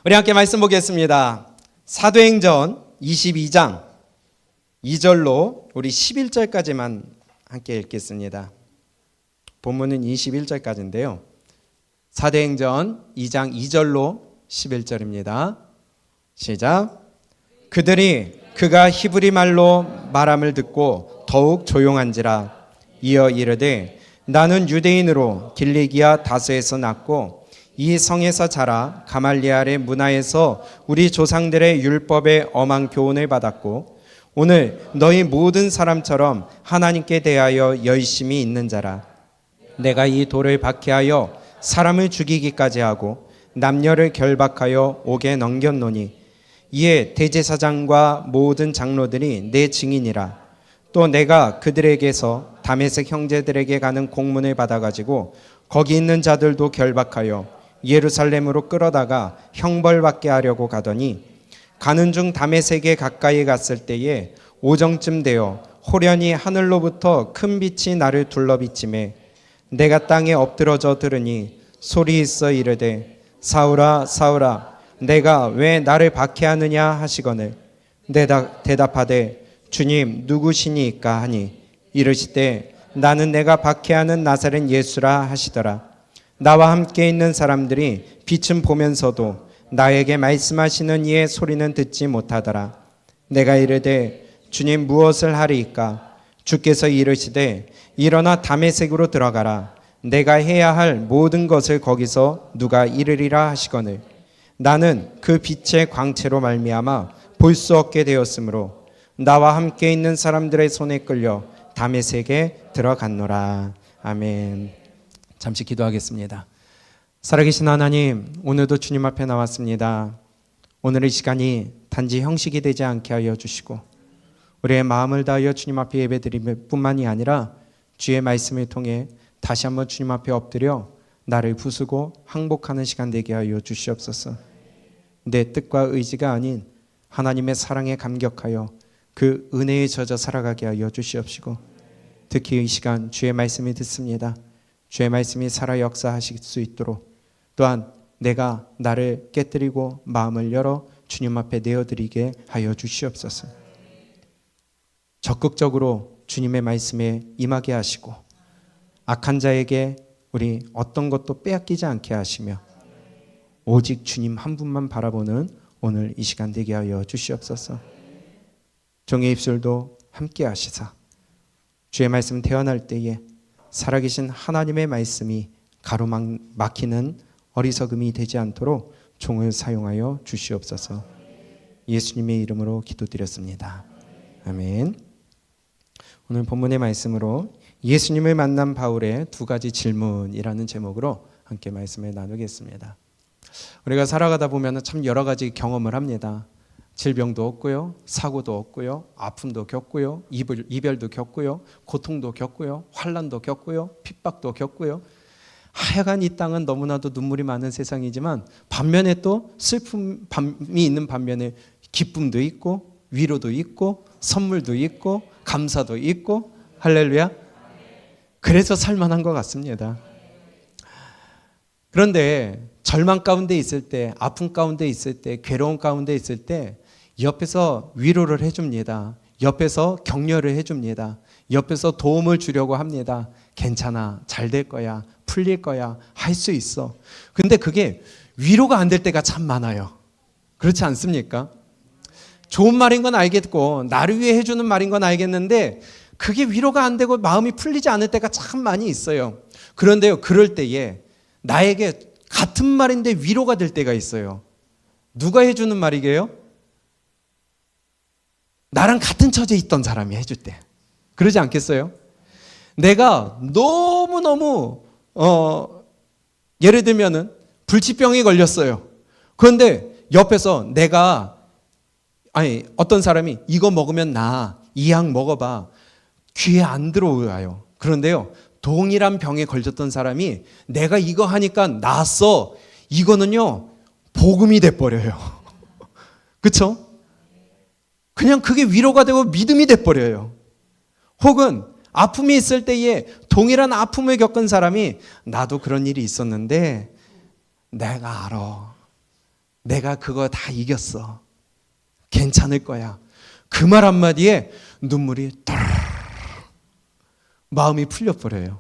우리 함께 말씀 보겠습니다. 사도행전 22장 2절로 우리 11절까지만 함께 읽겠습니다. 본문은 21절까지인데요. 사도행전 2장 2절로 11절입니다. 시작. 그들이 그가 히브리 말로 말함을 듣고 더욱 조용한지라. 이어 이르되 나는 유대인으로 길리기아 다소에서 났고 이 성에서 자라 가말리엘의 문화에서 우리 조상들의 율법의 엄한 교훈을 받았고 오늘 너희 모든 사람처럼 하나님께 대하여 열심히 있는 자라. 내가 이 돌을 박해하여 사람을 죽이기까지 하고 남녀를 결박하여 옥에 넘겼노니 이에 대제사장과 모든 장로들이 내 증인이라. 또 내가 그들에게서 다메섹 형제들에게 가는 공문을 받아가지고 거기 있는 자들도 결박하여 예루살렘으로 끌어다가 형벌받게 하려고 가더니 가는 중 다메섹에 가까이 갔을 때에 오정쯤 되어 호련히 하늘로부터 큰 빛이 나를 둘러비치매 내가 땅에 엎드러져 들으니 소리 있어 이르되 사울아 사울아 내가 왜 나를 박해하느냐 하시거늘 대답하되 주님 누구시니까 하니 이르시되 나는 내가 박해하는 나사렛 예수라 하시더라. 나와 함께 있는 사람들이 빛은 보면서도 나에게 말씀하시는 이의 소리는 듣지 못하더라. 내가 이르되 주님 무엇을 하리이까? 주께서 이르시되 일어나 다메섹으로 들어가라. 내가 해야 할 모든 것을 거기서 누가 이르리라 하시거늘 나는 그 빛의 광채로 말미암아 볼 수 없게 되었으므로 나와 함께 있는 사람들의 손에 끌려 다메섹에 들어갔노라. 아멘. 잠시 기도하겠습니다. 살아계신 하나님, 오늘도 주님 앞에 나왔습니다. 오늘의 시간이 단지 형식이 되지 않게 하여 주시고 우리의 마음을 다하여 주님 앞에 예배드릴 뿐만이 아니라 주의 말씀을 통해 다시 한번 주님 앞에 엎드려 나를 부수고 항복하는 시간 되게 하여 주시옵소서. 내 뜻과 의지가 아닌 하나님의 사랑에 감격하여 그 은혜에 젖어 살아가게 하여 주시옵시고 특히 이 시간 주의 말씀이 듣습니다. 주의 말씀이 살아 역사하실 수 있도록 또한 내가 나를 깨뜨리고 마음을 열어 주님 앞에 내어드리게 하여 주시옵소서. 적극적으로 주님의 말씀에 임하게 하시고 악한 자에게 우리 어떤 것도 빼앗기지 않게 하시며 오직 주님 한 분만 바라보는 오늘 이 시간 되게 하여 주시옵소서. 종의 입술도 함께 하시사 주의 말씀 태어날 때에 살아계신 하나님의 말씀이 가로막히는 어리석음이 되지 않도록 종을 사용하여 주시옵소서. 예수님의 이름으로 기도드렸습니다. 아멘. 오늘 본문의 말씀으로 예수님을 만난 바울의 두 가지 질문이라는 제목으로 함께 말씀을 나누겠습니다. 우리가 살아가다 보면 참 여러 가지 경험을 합니다. 질병도 없고요, 사고도 없고요, 아픔도 겪고요, 이별도 겪고요, 고통도 겪고요, 환난도 겪고요, 핍박도 겪고요. 하여간 이 땅은 너무나도 눈물이 많은 세상이지만 반면에 또 슬픔이 있는 반면에 기쁨도 있고 위로도 있고 선물도 있고 감사도 있고 할렐루야. 그래서 살만한 것 같습니다. 그런데 절망 가운데 있을 때, 아픔 가운데 있을 때, 괴로움 가운데 있을 때 옆에서 위로를 해줍니다. 옆에서 격려를 해줍니다. 옆에서 도움을 주려고 합니다. 괜찮아, 잘 될 거야, 풀릴 거야, 할 수 있어. 근데 그게 위로가 안 될 때가 참 많아요. 그렇지 않습니까? 좋은 말인 건 알겠고 나를 위해 해주는 말인 건 알겠는데 그게 위로가 안 되고 마음이 풀리지 않을 때가 참 많이 있어요. 그런데요, 그럴 때에 나에게 같은 말인데 위로가 될 때가 있어요. 누가 해주는 말이게요? 나랑 같은 처지에 있던 사람이 해줄 때. 그러지 않겠어요? 내가 너무너무 예를 들면은 불치병에 걸렸어요. 그런데 옆에서 어떤 사람이 이거 먹으면 이 약 먹어봐. 귀에 안 들어와요. 그런데요, 동일한 병에 걸렸던 사람이 내가 이거 하니까 나았어. 이거는요, 복음이 돼버려요. 그렇죠? 그냥 그게 위로가 되고 믿음이 돼버려요. 혹은 아픔이 있을 때에 동일한 아픔을 겪은 사람이 나도 그런 일이 있었는데 내가 알아. 내가 그거 다 이겼어. 괜찮을 거야. 그 말 한마디에 눈물이 마음이 풀려버려요.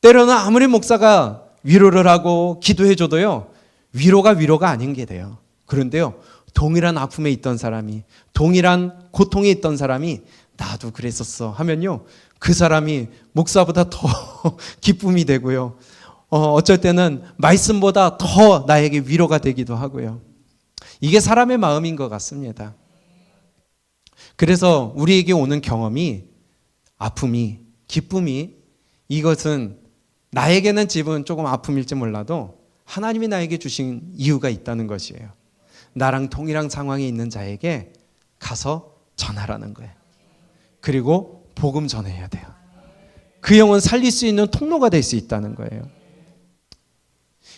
때로는 아무리 목사가 위로를 하고 기도해줘도요, 위로가 아닌 게 돼요. 그런데요, 동일한 아픔에 있던 사람이, 동일한 고통에 있던 사람이 나도 그랬었어 하면요, 그 사람이 목사보다 더 기쁨이 되고요, 어쩔 때는 말씀보다 더 나에게 위로가 되기도 하고요. 이게 사람의 마음인 것 같습니다. 그래서 우리에게 오는 경험이, 아픔이, 기쁨이, 이것은 나에게는 지금 조금 아픔일지 몰라도 하나님이 나에게 주신 이유가 있다는 것이에요. 나랑 동일한 상황에 있는 자에게 가서 전하라는 거예요. 그리고 복음 전해야 돼요. 그 영혼 살릴 수 있는 통로가 될 수 있다는 거예요.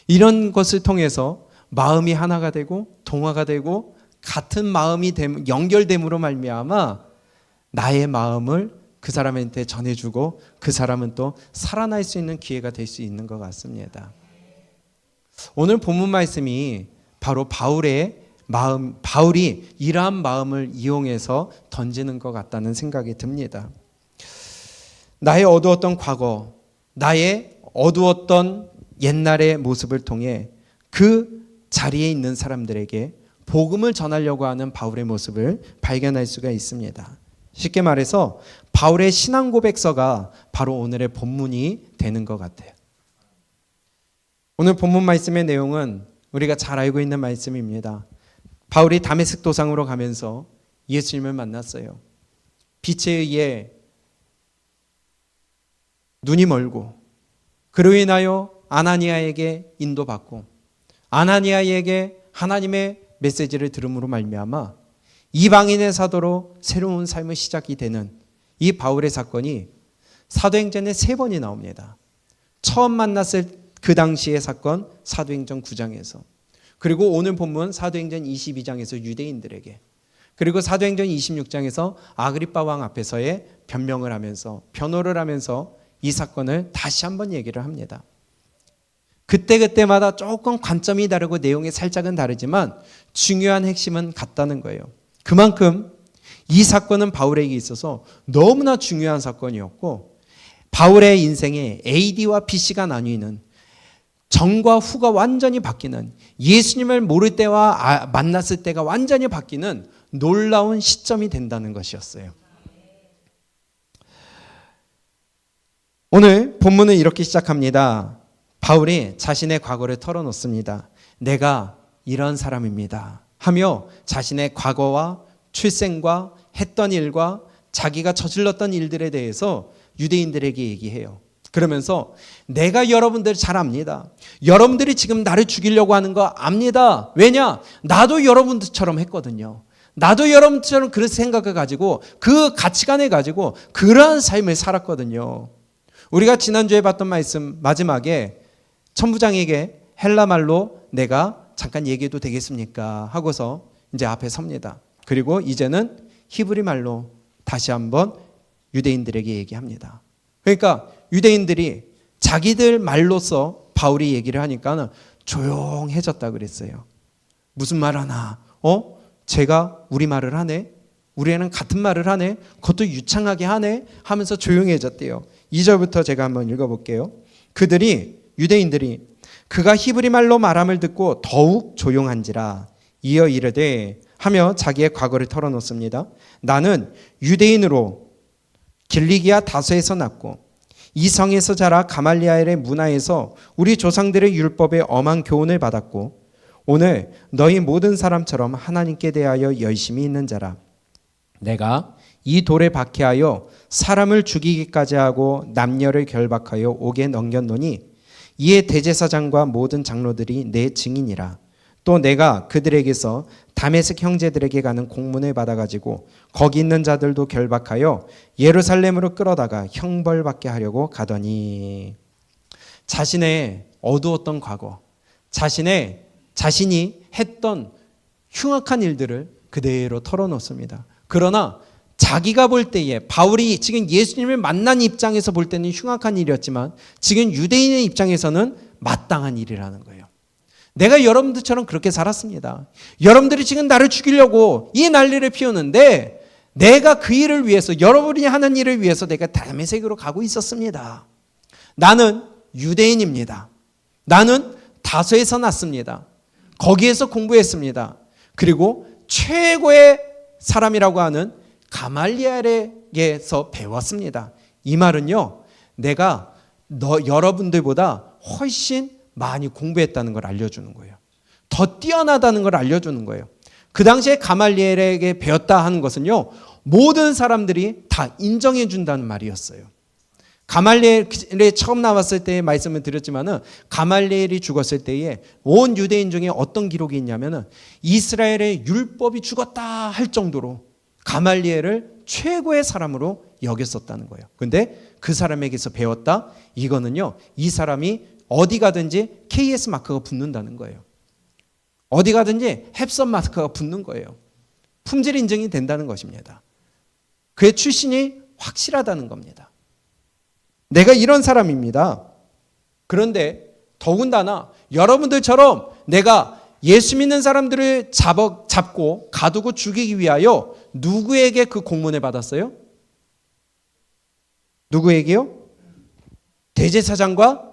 이런 것을 통해서 마음이 하나가 되고 동화가 되고 같은 마음이 연결됨으로 말미암아 나의 마음을 그 사람한테 전해주고 그 사람은 또 살아날 수 있는 기회가 될 수 있는 것 같습니다. 오늘 본문 말씀이 바로 바울의 마음, 바울이 이러한 마음을 이용해서 던지는 것 같다는 생각이 듭니다. 나의 어두웠던 과거, 나의 어두웠던 옛날의 모습을 통해 그 자리에 있는 사람들에게 복음을 전하려고 하는 바울의 모습을 발견할 수가 있습니다. 쉽게 말해서 바울의 신앙 고백서가 바로 오늘의 본문이 되는 것 같아요. 오늘 본문 말씀의 내용은 우리가 잘 알고 있는 말씀입니다. 바울이 다메섹 도상으로 가면서 예수님을 만났어요. 빛에 의해 눈이 멀고 그로 인하여 아나니아에게 인도받고 아나니아에게 하나님의 메시지를 들음으로 말미암아 이방인의 사도로 새로운 삶의 시작이 되는 이 바울의 사건이 사도행전에 3번이 나옵니다. 처음 만났을 그 당시의 사건 사도행전 9장에서, 그리고 오늘 본문 사도행전 22장에서 유대인들에게, 그리고 사도행전 26장에서 아그리빠 왕 앞에서의 변명을 하면서 변호를 하면서 이 사건을 다시 한번 얘기를 합니다. 그때그때마다 조금 관점이 다르고 내용이 살짝은 다르지만 중요한 핵심은 같다는 거예요. 그만큼 이 사건은 바울에게 있어서 너무나 중요한 사건이었고, 바울의 인생에 AD와 BC가 나뉘는, 전과 후가 완전히 바뀌는, 예수님을 모를 때와 만났을 때가 완전히 바뀌는 놀라운 시점이 된다는 것이었어요. 오늘 본문은 이렇게 시작합니다. 바울이 자신의 과거를 털어놓습니다. 내가 이런 사람입니다 하며 자신의 과거와 출생과 했던 일과 자기가 저질렀던 일들에 대해서 유대인들에게 얘기해요. 그러면서 내가 여러분들 잘 압니다. 여러분들이 지금 나를 죽이려고 하는 거 압니다. 왜냐? 나도 여러분들처럼 했거든요. 나도 여러분처럼 그런 생각을 가지고 그 가치관을 가지고 그러한 삶을 살았거든요. 우리가 지난주에 봤던 말씀 마지막에 천부장에게 헬라말로 내가 잠깐 얘기해도 되겠습니까? 하고서 이제 앞에 섭니다. 그리고 이제는 히브리 말로 다시 한번 유대인들에게 얘기합니다. 그러니까 유대인들이 자기들 말로써 바울이 얘기를 하니까 조용해졌다 그랬어요. 무슨 말 하나? 제가 우리 말을 하네? 우리는 같은 말을 하네? 그것도 유창하게 하네? 하면서 조용해졌대요. 2절부터 제가 한번 읽어볼게요. 유대인들이 그가 히브리 말로 말함을 듣고 더욱 조용한지라 이어 이르되 하며 자기의 과거를 털어놓습니다. 나는 유대인으로 길리기아 다소에서 났고 이 성에서 자라 가말리엘의 문화에서 우리 조상들의 율법에 엄한 교훈을 받았고 오늘 너희 모든 사람처럼 하나님께 대하여 열심히 있는 자라. 내가 이 돌에 박해하여 사람을 죽이기까지 하고 남녀를 결박하여 옥에 넘겼노니 이에 대제사장과 모든 장로들이 내 증인이라. 또 내가 그들에게서 다메섹 형제들에게 가는 공문을 받아가지고 거기 있는 자들도 결박하여 예루살렘으로 끌어다가 형벌받게 하려고 가더니. 자신의 어두웠던 과거, 자신이 했던 흉악한 일들을 그대로 털어놓습니다. 그러나 자기가 볼 때에 바울이 지금 예수님을 만난 입장에서 볼 때는 흉악한 일이었지만 지금 유대인의 입장에서는 마땅한 일이라는 거예요. 내가 여러분들처럼 그렇게 살았습니다. 여러분들이 지금 나를 죽이려고 이 난리를 피우는데 내가 그 일을 위해서, 여러분이 하는 일을 위해서 내가 다메섹으로 가고 있었습니다. 나는 유대인입니다. 나는 다소에서 났습니다. 거기에서 공부했습니다. 그리고 최고의 사람이라고 하는 가말리엘에게서 배웠습니다. 이 말은요, 내가 여러분들보다 훨씬 많이 공부했다는 걸 알려주는 거예요. 더 뛰어나다는 걸 알려주는 거예요. 그 당시에 가말리엘에게 배웠다 하는 것은요, 모든 사람들이 다 인정해 준다는 말이었어요. 가말리엘이 처음 나왔을 때의 말씀을 드렸지만은, 가말리엘이 죽었을 때에 온 유대인 중에 어떤 기록이 있냐면은 이스라엘의 율법이 죽었다 할 정도로 가말리엘을 최고의 사람으로 여겼었다는 거예요. 근데 그 사람에게서 배웠다? 이거는요, 이 사람이 어디 가든지 KS 마크가 붙는다는 거예요. 어디 가든지 햅선 마크가 붙는 거예요. 품질 인증이 된다는 것입니다. 그의 출신이 확실하다는 겁니다. 내가 이런 사람입니다. 그런데 더군다나 여러분들처럼 내가 예수 믿는 사람들을 잡고 가두고 죽이기 위하여 누구에게 그 공문을 받았어요? 누구에게요? 대제사장과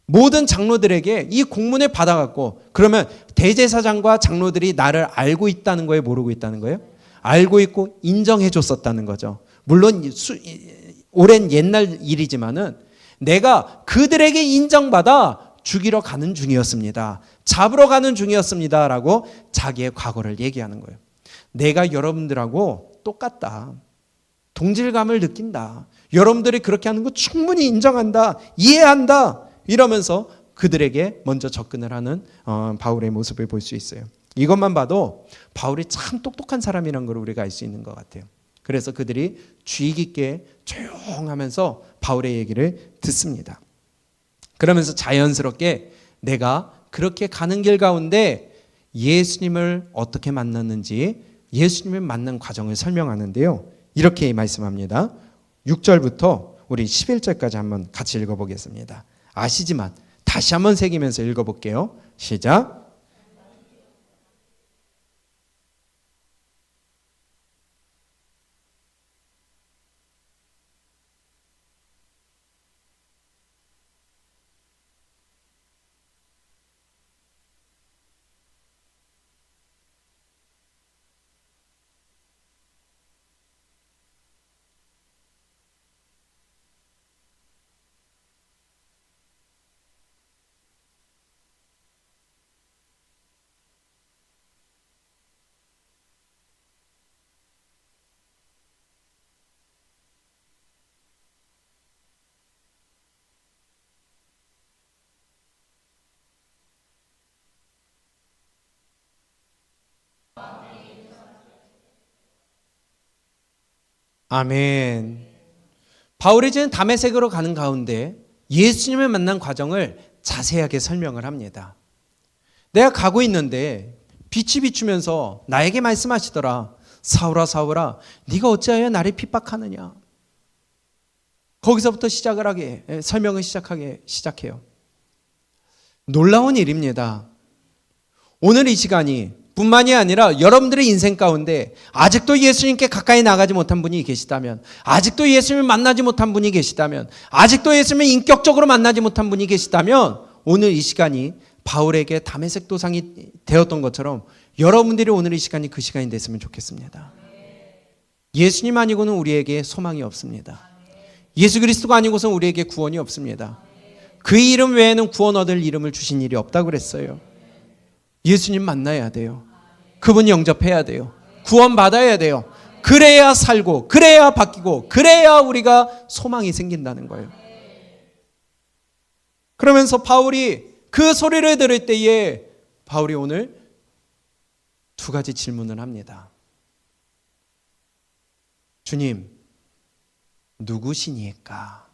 모든 장로들에게 이 공문을 받아갖고, 그러면 대제사장과 장로들이 나를 알고 있다는 거예요? 모르고 있다는 거예요? 알고 있고 인정해 줬었다는 거죠. 물론 오랜 옛날 일이지만은 내가 그들에게 인정받아 죽이러 가는 중이었습니다. 잡으러 가는 중이었습니다. 라고 자기의 과거를 얘기하는 거예요. 내가 여러분들하고 똑같다. 동질감을 느낀다. 여러분들이 그렇게 하는 거 충분히 인정한다. 이해한다. 이러면서 그들에게 먼저 접근을 하는 바울의 모습을 볼 수 있어요. 이것만 봐도 바울이 참 똑똑한 사람이라는 걸 우리가 알 수 있는 것 같아요. 그래서 그들이 주의 깊게 조용하면서 바울의 얘기를 듣습니다. 그러면서 자연스럽게 내가 그렇게 가는 길 가운데 예수님을 어떻게 만났는지, 예수님을 만난 과정을 설명하는데요. 이렇게 말씀합니다. 6절부터 우리 11절까지 한번 같이 읽어보겠습니다. 아시지만 다시 한번 새기면서 읽어볼게요. 시작. 아멘. 바울이 지금 다메섹으로 가는 가운데 예수님을 만난 과정을 자세하게 설명을 합니다. 내가 가고 있는데 빛이 비추면서 나에게 말씀하시더라. 사울아 사울아 네가 어찌하여 나를 핍박하느냐. 거기서부터 설명을 시작해요. 놀라운 일입니다. 오늘 이 시간이 뿐만이 아니라 여러분들의 인생 가운데 아직도 예수님께 가까이 나가지 못한 분이 계시다면, 아직도 예수님을 만나지 못한 분이 계시다면, 아직도 예수님을 인격적으로 만나지 못한 분이 계시다면, 오늘 이 시간이 바울에게 다메섹 도상이 되었던 것처럼 여러분들이 오늘 이 시간이 그 시간이 됐으면 좋겠습니다. 예수님 아니고는 우리에게 소망이 없습니다. 예수 그리스도가 아니고서는 우리에게 구원이 없습니다. 그 이름 외에는 구원 얻을 이름을 주신 일이 없다고 그랬어요. 예수님 만나야 돼요. 그분 영접해야 돼요. 구원 받아야 돼요. 그래야 살고, 그래야 바뀌고, 그래야 우리가 소망이 생긴다는 거예요. 그러면서 바울이 그 소리를 들을 때에 바울이 오늘 두 가지 질문을 합니다. 주님, 누구시니까?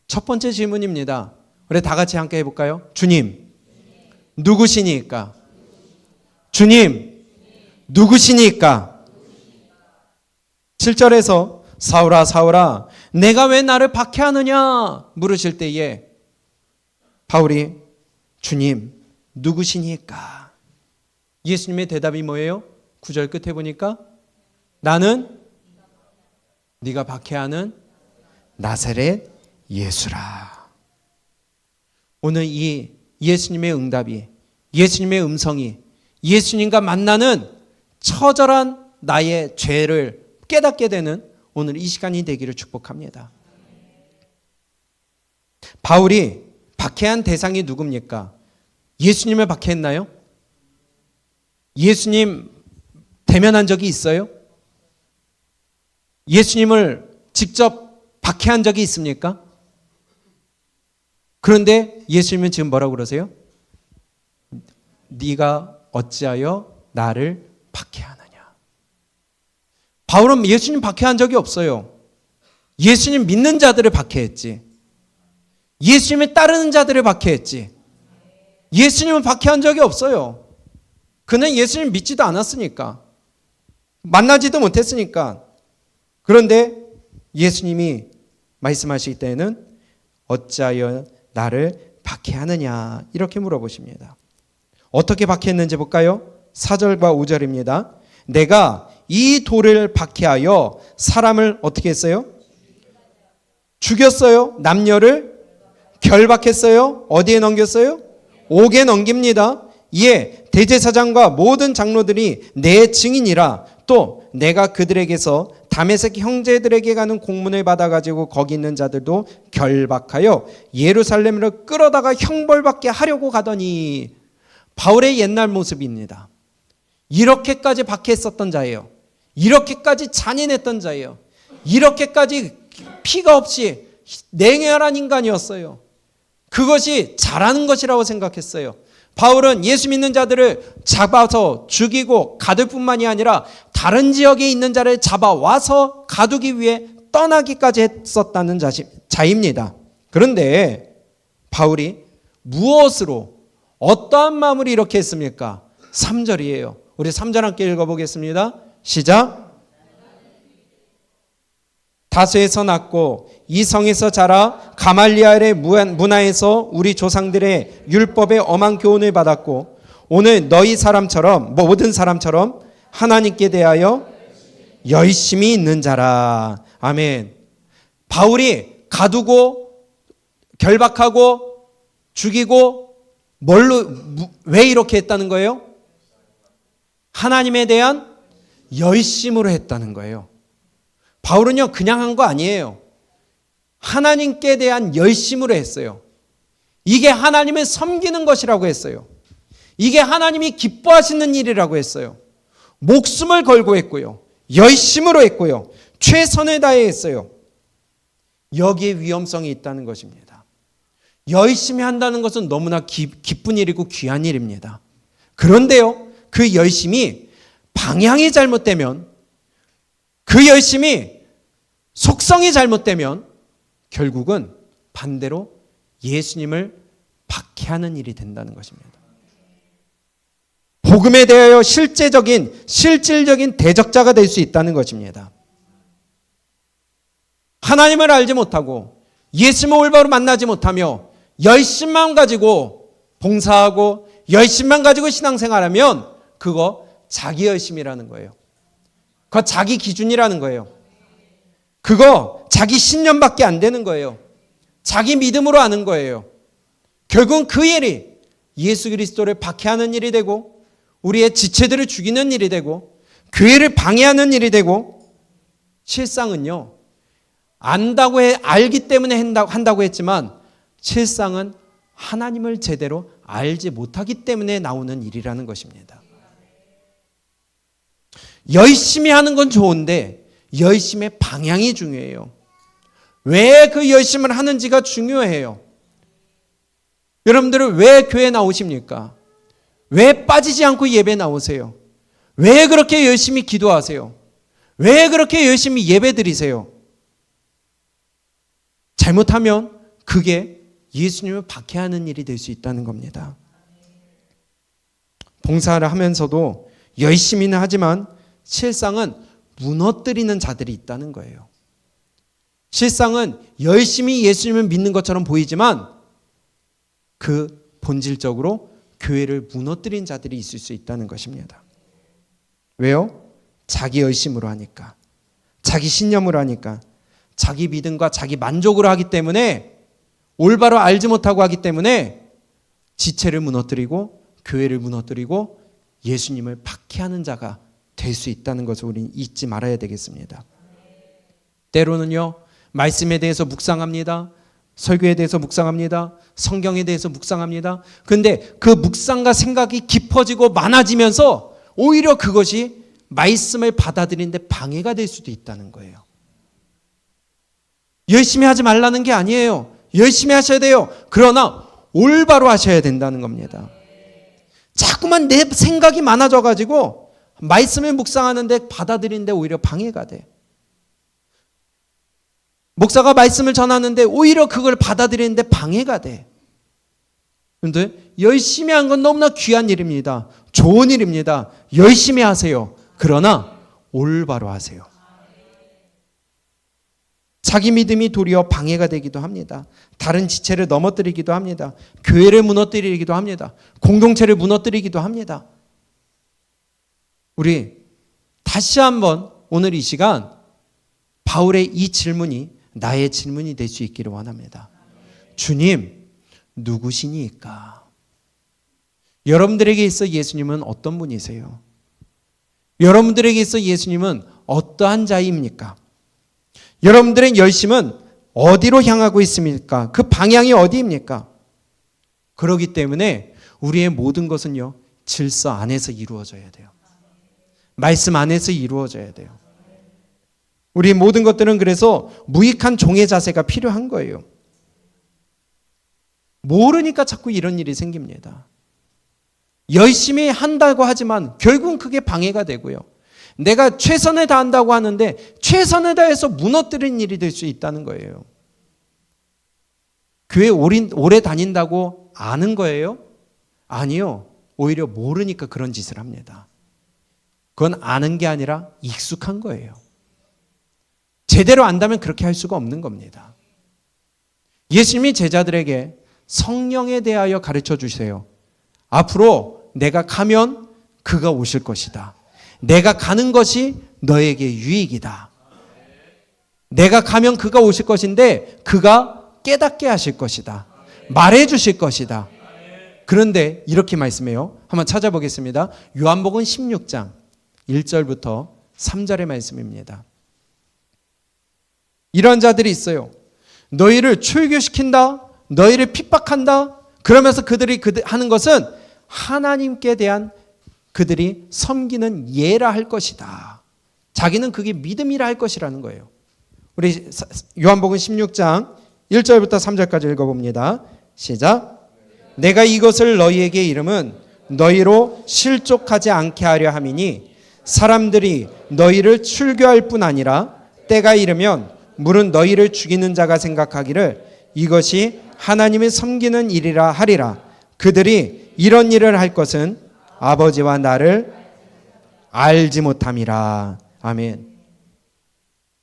첫 번째 질문입니다. 우리 다 같이 함께 해볼까요? 주님, 누구시니까? 주님, 누구시니까? 7절에서 사울아 사울아 내가 왜 나를 박해하느냐 물으실 때에 바울이 주님 누구시니까? 예수님의 대답이 뭐예요? 9절 끝에 보니까 나는 네가 박해하는 나사렛 예수라. 오늘 이 예수님의 응답이, 예수님의 음성이 예수님과 만나는 처절한 나의 죄를 깨닫게 되는 오늘 이 시간이 되기를 축복합니다. 바울이 박해한 대상이 누굽니까? 예수님을 박해했나요? 예수님 대면한 적이 있어요? 예수님을 직접 박해한 적이 있습니까? 그런데 예수님은 지금 뭐라고 그러세요? 네가 어찌하여 나를 박해하느냐. 바울은 예수님 박해한 적이 없어요. 예수님 믿는 자들을 박해했지. 예수님을 따르는 자들을 박해했지. 예수님은 박해한 적이 없어요. 그는 예수님 믿지도 않았으니까. 만나지도 못했으니까. 그런데 예수님이 말씀하실 때는 어찌하여 나를 박해하느냐 이렇게 물어보십니다. 어떻게 박해했는지 볼까요? 4절과 5절입니다. 내가 이 돌을 박해하여 사람을 어떻게 했어요? 죽였어요. 남녀를 결박했어요. 어디에 넘겼어요? 옥에 넘깁니다. 이에 대제사장과 모든 장로들이 내 증인이라. 또 내가 그들에게서 다메섹 형제들에게 가는 공문을 받아가지고 거기 있는 자들도 결박하여 예루살렘으로 끌어다가 형벌받게 하려고 가더니. 바울의 옛날 모습입니다. 이렇게까지 박해했었던 자예요. 이렇게까지 잔인했던 자예요. 이렇게까지 피가 없이 냉혈한 인간이었어요. 그것이 잘하는 것이라고 생각했어요. 바울은 예수 믿는 자들을 잡아서 죽이고 가둘 뿐만이 아니라 다른 지역에 있는 자를 잡아와서 가두기 위해 떠나기까지 했었다는 자입니다. 그런데 바울이 무엇으로 어떠한 마음으로 이렇게 했습니까? 3절이에요. 우리 3절 함께 읽어보겠습니다. 시작. 다소에서 났고 이 성에서 자라 가말리엘의 문화에서 우리 조상들의 율법의 엄한 교훈을 받았고 오늘 너희 사람처럼 모든 사람처럼 하나님께 대하여 열심히 있는 자라. 아멘. 바울이 가두고 결박하고 죽이고 왜 이렇게 했다는 거예요? 하나님에 대한 열심으로 했다는 거예요. 바울은요 그냥 한 거 아니에요. 하나님께 대한 열심으로 했어요. 이게 하나님을 섬기는 것이라고 했어요. 이게 하나님이 기뻐하시는 일이라고 했어요. 목숨을 걸고 했고요. 열심으로 했고요. 최선을 다해 했어요. 여기에 위험성이 있다는 것입니다. 열심히 한다는 것은 너무나 기쁜 일이고 귀한 일입니다. 그런데요, 그 열심이 방향이 잘못되면, 그 열심이 속성이 잘못되면 결국은 반대로 예수님을 박해하는 일이 된다는 것입니다. 복음에 대하여 실질적인 대적자가 될 수 있다는 것입니다. 하나님을 알지 못하고 예수님을 올바로 만나지 못하며 열심만 가지고 봉사하고 열심만 가지고 신앙생활하면 그거 자기 열심이라는 거예요. 그거 자기 기준이라는 거예요. 그거 자기 신념밖에 안 되는 거예요. 자기 믿음으로 하는 거예요. 결국은 그 일이 예수 그리스도를 박해하는 일이 되고 우리의 지체들을 죽이는 일이 되고 교회를 방해하는 일이 되고, 실상은요 알기 때문에 한다고 했지만 실상은 하나님을 제대로 알지 못하기 때문에 나오는 일이라는 것입니다. 열심히 하는 건 좋은데 열심의 방향이 중요해요. 왜 그 열심을 하는지가 중요해요. 여러분들은 왜 교회 나오십니까? 왜 빠지지 않고 예배 나오세요? 왜 그렇게 열심히 기도하세요? 왜 그렇게 열심히 예배 드리세요? 잘못하면 그게 예수님을 박해하는 일이 될 수 있다는 겁니다. 봉사를 하면서도 열심히는 하지만 실상은 무너뜨리는 자들이 있다는 거예요. 실상은 열심히 예수님을 믿는 것처럼 보이지만 그 본질적으로 교회를 무너뜨린 자들이 있을 수 있다는 것입니다. 왜요? 자기 열심으로 하니까, 자기 신념으로 하니까, 자기 믿음과 자기 만족으로 하기 때문에, 올바로 알지 못하고 하기 때문에 지체를 무너뜨리고 교회를 무너뜨리고 예수님을 박해하는 자가 될 수 있다는 것을 우리는 잊지 말아야 되겠습니다. 때로는요, 말씀에 대해서 묵상합니다. 설교에 대해서 묵상합니다. 성경에 대해서 묵상합니다. 그런데 그 묵상과 생각이 깊어지고 많아지면서 오히려 그것이 말씀을 받아들이는데 방해가 될 수도 있다는 거예요. 열심히 하지 말라는 게 아니에요. 열심히 하셔야 돼요. 그러나 올바로 하셔야 된다는 겁니다. 자꾸만 내 생각이 많아져가지고 말씀을 묵상하는데 받아들이는데 오히려 방해가 돼. 목사가 말씀을 전하는데 오히려 그걸 받아들이는데 방해가 돼. 그런데 열심히 한 건 너무나 귀한 일입니다. 좋은 일입니다. 열심히 하세요. 그러나 올바로 하세요. 자기 믿음이 도리어 방해가 되기도 합니다. 다른 지체를 넘어뜨리기도 합니다. 교회를 무너뜨리기도 합니다. 공동체를 무너뜨리기도 합니다. 우리 다시 한번 오늘 이 시간 바울의 이 질문이 나의 질문이 될 수 있기를 원합니다. 주님, 누구시니까? 여러분들에게 있어 예수님은 어떤 분이세요? 여러분들에게 있어 예수님은 어떠한 자입니까? 여러분들의 열심은 어디로 향하고 있습니까? 그 방향이 어디입니까? 그렇기 때문에 우리의 모든 것은요, 질서 안에서 이루어져야 돼요. 말씀 안에서 이루어져야 돼요. 우리 모든 것들은 그래서 무익한 종의 자세가 필요한 거예요. 모르니까 자꾸 이런 일이 생깁니다. 열심히 한다고 하지만 결국은 그게 방해가 되고요. 내가 최선을 다한다고 하는데 최선을 다해서 무너뜨린 일이 될 수 있다는 거예요. 교회 오래 다닌다고 아는 거예요? 아니요. 오히려 모르니까 그런 짓을 합니다. 그건 아는 게 아니라 익숙한 거예요. 제대로 안다면 그렇게 할 수가 없는 겁니다. 예수님이 제자들에게 성령에 대하여 가르쳐 주세요. 앞으로 내가 가면 그가 오실 것이다. 내가 가는 것이 너에게 유익이다. 내가 가면 그가 오실 것인데 그가 깨닫게 하실 것이다. 말해 주실 것이다. 그런데 이렇게 말씀해요. 한번 찾아보겠습니다. 요한복음 16장 1절부터 3절의 말씀입니다. 이런 자들이 있어요. 너희를 출교시킨다. 너희를 핍박한다. 그러면서 그들이 하는 것은 하나님께 대한 그들이 섬기는 예라 할 것이다. 자기는 그게 믿음이라 할 것이라는 거예요. 우리 요한복음 16장 1절부터 3절까지 읽어봅니다. 시작. 내가 이것을 너희에게 이름은 너희로 실족하지 않게 하려 함이니 사람들이 너희를 출교할 뿐 아니라 때가 이르면 물은 너희를 죽이는 자가 생각하기를 이것이 하나님을 섬기는 일이라 하리라. 그들이 이런 일을 할 것은 아버지와 나를 알지 못함이라. 아멘.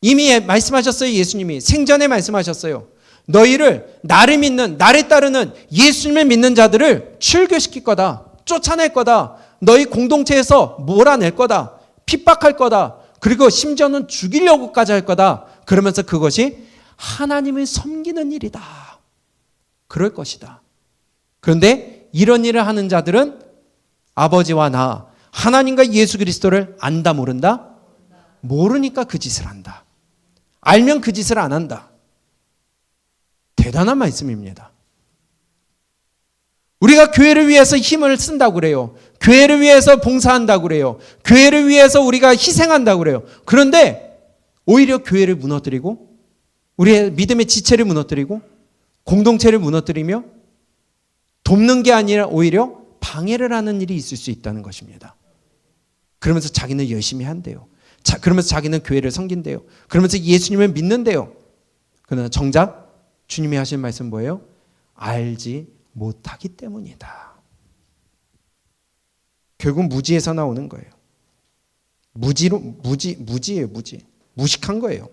이미 말씀하셨어요. 예수님이 생전에 말씀하셨어요. 너희를 나를 믿는, 나를 따르는 예수님을 믿는 자들을 출교시킬 거다. 쫓아낼 거다. 너희 공동체에서 몰아낼 거다. 핍박할 거다. 그리고 심지어는 죽이려고까지 할 거다. 그러면서 그것이 하나님을 섬기는 일이다. 그럴 것이다. 그런데 이런 일을 하는 자들은 아버지와 나, 하나님과 예수 그리스도를 안다 모른다? 모르니까 그 짓을 한다. 알면 그 짓을 안 한다. 대단한 말씀입니다. 우리가 교회를 위해서 힘을 쓴다고 그래요. 교회를 위해서 봉사한다고 그래요. 교회를 위해서 우리가 희생한다고 그래요. 그런데 오히려 교회를 무너뜨리고 우리의 믿음의 지체를 무너뜨리고 공동체를 무너뜨리며 돕는 게 아니라 오히려 방해를 하는 일이 있을 수 있다는 것입니다. 그러면서 자기는 열심히 한대요. 그러면서 자기는 교회를 섬긴대요. 그러면서 예수님을 믿는대요. 그러나 정작 주님이 하신 말씀 뭐예요? 알지 못하기 때문이다. 결국 무지에서 나오는 거예요. 무지예요, 무지. 무식한 거예요.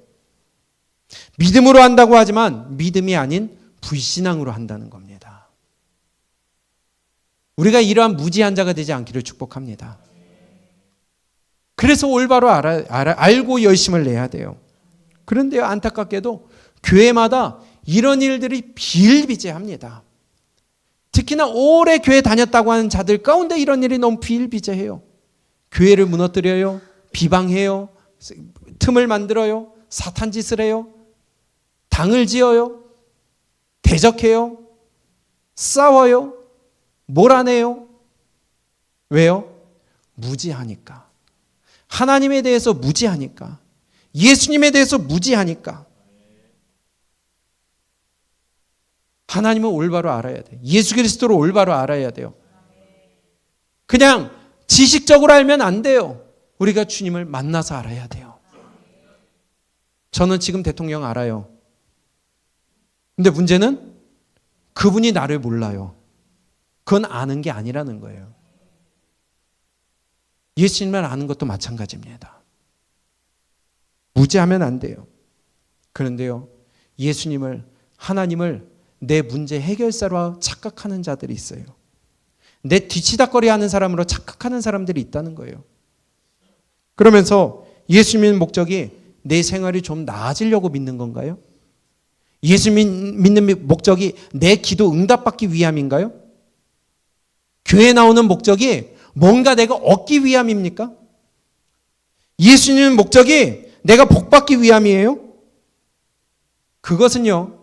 믿음으로 한다고 하지만 믿음이 아닌 불신앙으로 한다는 겁니다. 우리가 이러한 무지한 자가 되지 않기를 축복합니다. 그래서 올바로 알고 열심을 내야 돼요. 그런데 안타깝게도 교회마다 이런 일들이 비일비재합니다. 특히나 오래 교회 다녔다고 하는 자들 가운데 이런 일이 너무 비일비재해요. 교회를 무너뜨려요. 비방해요. 틈을 만들어요. 사탄 짓을 해요. 당을 지어요. 대적해요. 싸워요. 몰아내요. 왜요? 무지하니까. 하나님에 대해서 무지하니까. 예수님에 대해서 무지하니까. 하나님은 올바로 알아야 돼요. 예수 그리스도를 올바로 알아야 돼요. 그냥 지식적으로 알면 안 돼요. 우리가 주님을 만나서 알아야 돼요. 저는 지금 대통령 알아요. 근데 문제는 그분이 나를 몰라요. 그건 아는 게 아니라는 거예요. 예수님을 아는 것도 마찬가지입니다. 무지하면 안 돼요. 그런데요, 예수님을, 하나님을 내 문제 해결사로 착각하는 자들이 있어요. 내 뒤치다거리 하는 사람으로 착각하는 사람들이 있다는 거예요. 그러면서 예수님 목적이 내 생활이 좀 나아지려고 믿는 건가요? 예수님 믿는 목적이 내 기도 응답받기 위함인가요? 교회 나오는 목적이 뭔가 내가 얻기 위함입니까? 예수님 목적이 내가 복받기 위함이에요? 그것은요,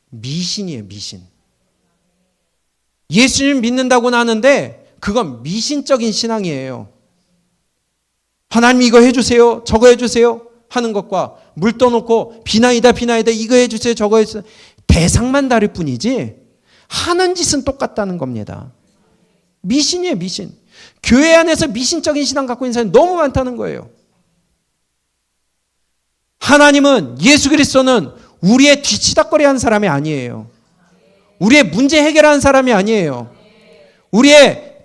미신이에요, 미신. 예수님 믿는다고는 하는데 그건 미신적인 신앙이에요. 하나님 이거 해주세요, 저거 해주세요 하는 것과 물 떠놓고 비나이다 비나이다 이거 해주세요, 저거 해주세요. 대상만 다를 뿐이지 하는 짓은 똑같다는 겁니다. 미신이에요, 미신. 교회 안에서 미신적인 신앙 갖고 있는 사람이 너무 많다는 거예요. 하나님은, 예수 그리스도는 우리의 뒤치다꺼리 하는 사람이 아니에요. 우리의 문제 해결하는 사람이 아니에요. 우리의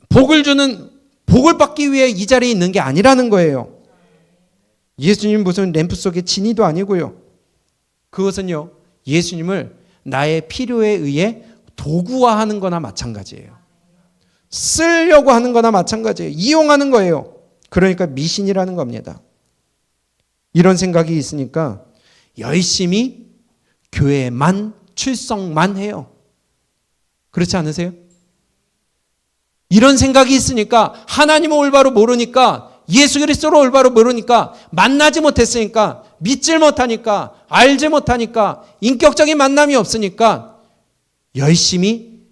복을 주는, 복을 받기 위해 이 자리에 있는 게 아니라는 거예요. 예수님 무슨 램프 속의 진이도 아니고요. 그것은요, 예수님을 나의 필요에 의해 도구화하는 거나 마찬가지예요. 쓰려고 하는 거나 마찬가지예요. 이용하는 거예요. 그러니까 미신이라는 겁니다. 이런 생각이 있으니까 열심히 교회만 출석만 해요. 그렇지 않으세요? 이런 생각이 있으니까 하나님을 올바로 모르니까, 예수 그리스도를 올바로 모르니까, 만나지 못했으니까, 믿질 못하니까, 알지 못하니까, 인격적인 만남이 없으니까 열심히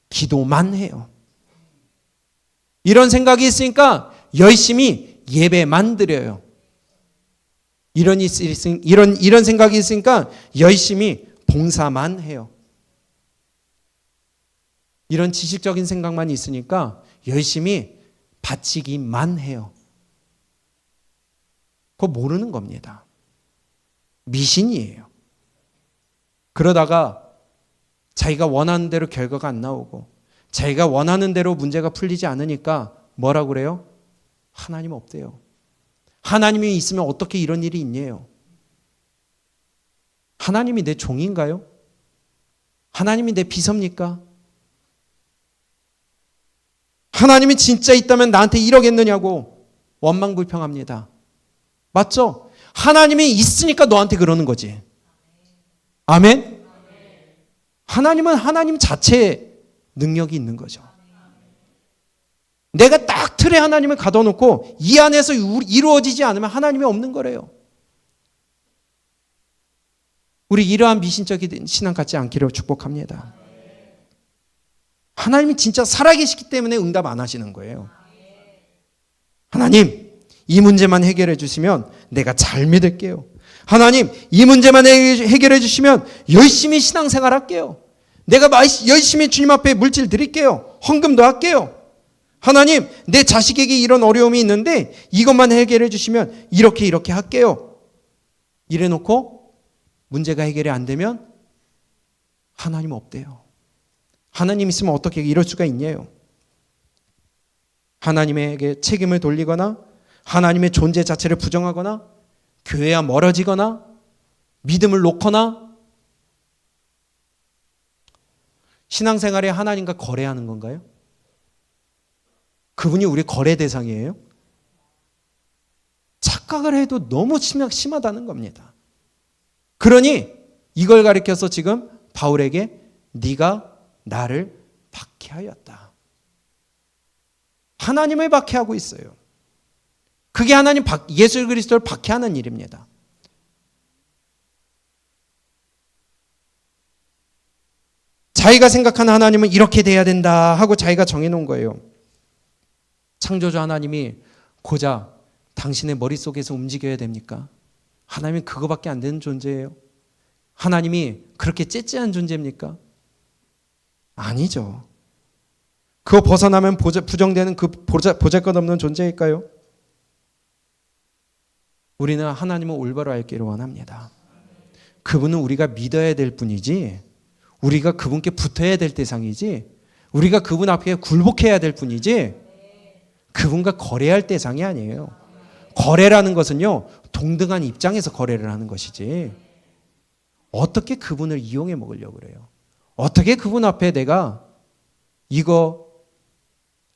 기도만 해요. 이런 생각이 있으니까 열심히 예배만 드려요. 이런 생각이 있으니까 열심히 봉사만 해요. 이런 지식적인 생각만 있으니까 열심히 바치기만 해요. 그거 모르는 겁니다. 미신이에요. 그러다가 자기가 원하는 대로 결과가 안 나오고 자기가 원하는 대로 문제가 풀리지 않으니까 뭐라고 그래요? 하나님 없대요. 하나님이 있으면 어떻게 이런 일이 있냐요? 하나님이 내 종인가요? 하나님이 내 비서입니까? 하나님이 진짜 있다면 나한테 이러겠느냐고 원망불평합니다. 맞죠? 하나님이 있으니까 너한테 그러는 거지. 아멘? 하나님은 하나님 자체의 능력이 있는 거죠. 내가 딱 틀에 하나님을 가둬놓고 이 안에서 이루어지지 않으면 하나님이 없는 거래요. 우리 이러한 미신적인 신앙 갖지 않기를 축복합니다. 하나님이 진짜 살아계시기 때문에 응답 안 하시는 거예요. 하나님, 이 문제만 해결해 주시면 내가 잘 믿을게요. 하나님, 이 문제만 해결해 주시면 열심히 신앙생활 할게요. 내가 열심히 주님 앞에 물질 드릴게요. 헌금도 할게요. 하나님, 내 자식에게 이런 어려움이 있는데 이것만 해결해 주시면 이렇게 할게요. 이래놓고 문제가 해결이 안 되면 하나님 없대요. 하나님 있으면 어떻게 이럴 수가 있냐요. 하나님에게 책임을 돌리거나 하나님의 존재 자체를 부정하거나 교회와 멀어지거나 믿음을 놓거나 신앙생활에 하나님과 거래하는 건가요? 그분이 우리 거래 대상이에요? 착각을 해도 너무 심하다는 겁니다. 그러니 이걸 가리켜서 지금 바울에게 네가 나를 박해하였다. 하나님을 박해하고 있어요. 그게 하나님 예수 그리스도를 박해하는 일입니다. 자기가 생각하는 하나님은 이렇게 돼야 된다 하고 자기가 정해놓은 거예요. 창조주 하나님이 고작 당신의 머릿속에서 움직여야 됩니까? 하나님은 그거밖에 안 되는 존재예요. 하나님이 그렇게 째째한 존재입니까? 아니죠. 그거 벗어나면 부정되는 그 보잘것없는 존재일까요? 우리는 하나님을 올바로 알기를 원합니다. 그분은 우리가 믿어야 될 분이지, 우리가 그분께 붙어야 될 대상이지, 우리가 그분 앞에 굴복해야 될 분이지, 그분과 거래할 대상이 아니에요. 거래라는 것은요, 동등한 입장에서 거래를 하는 것이지, 어떻게 그분을 이용해 먹으려고 그래요? 어떻게 그분 앞에 내가 이거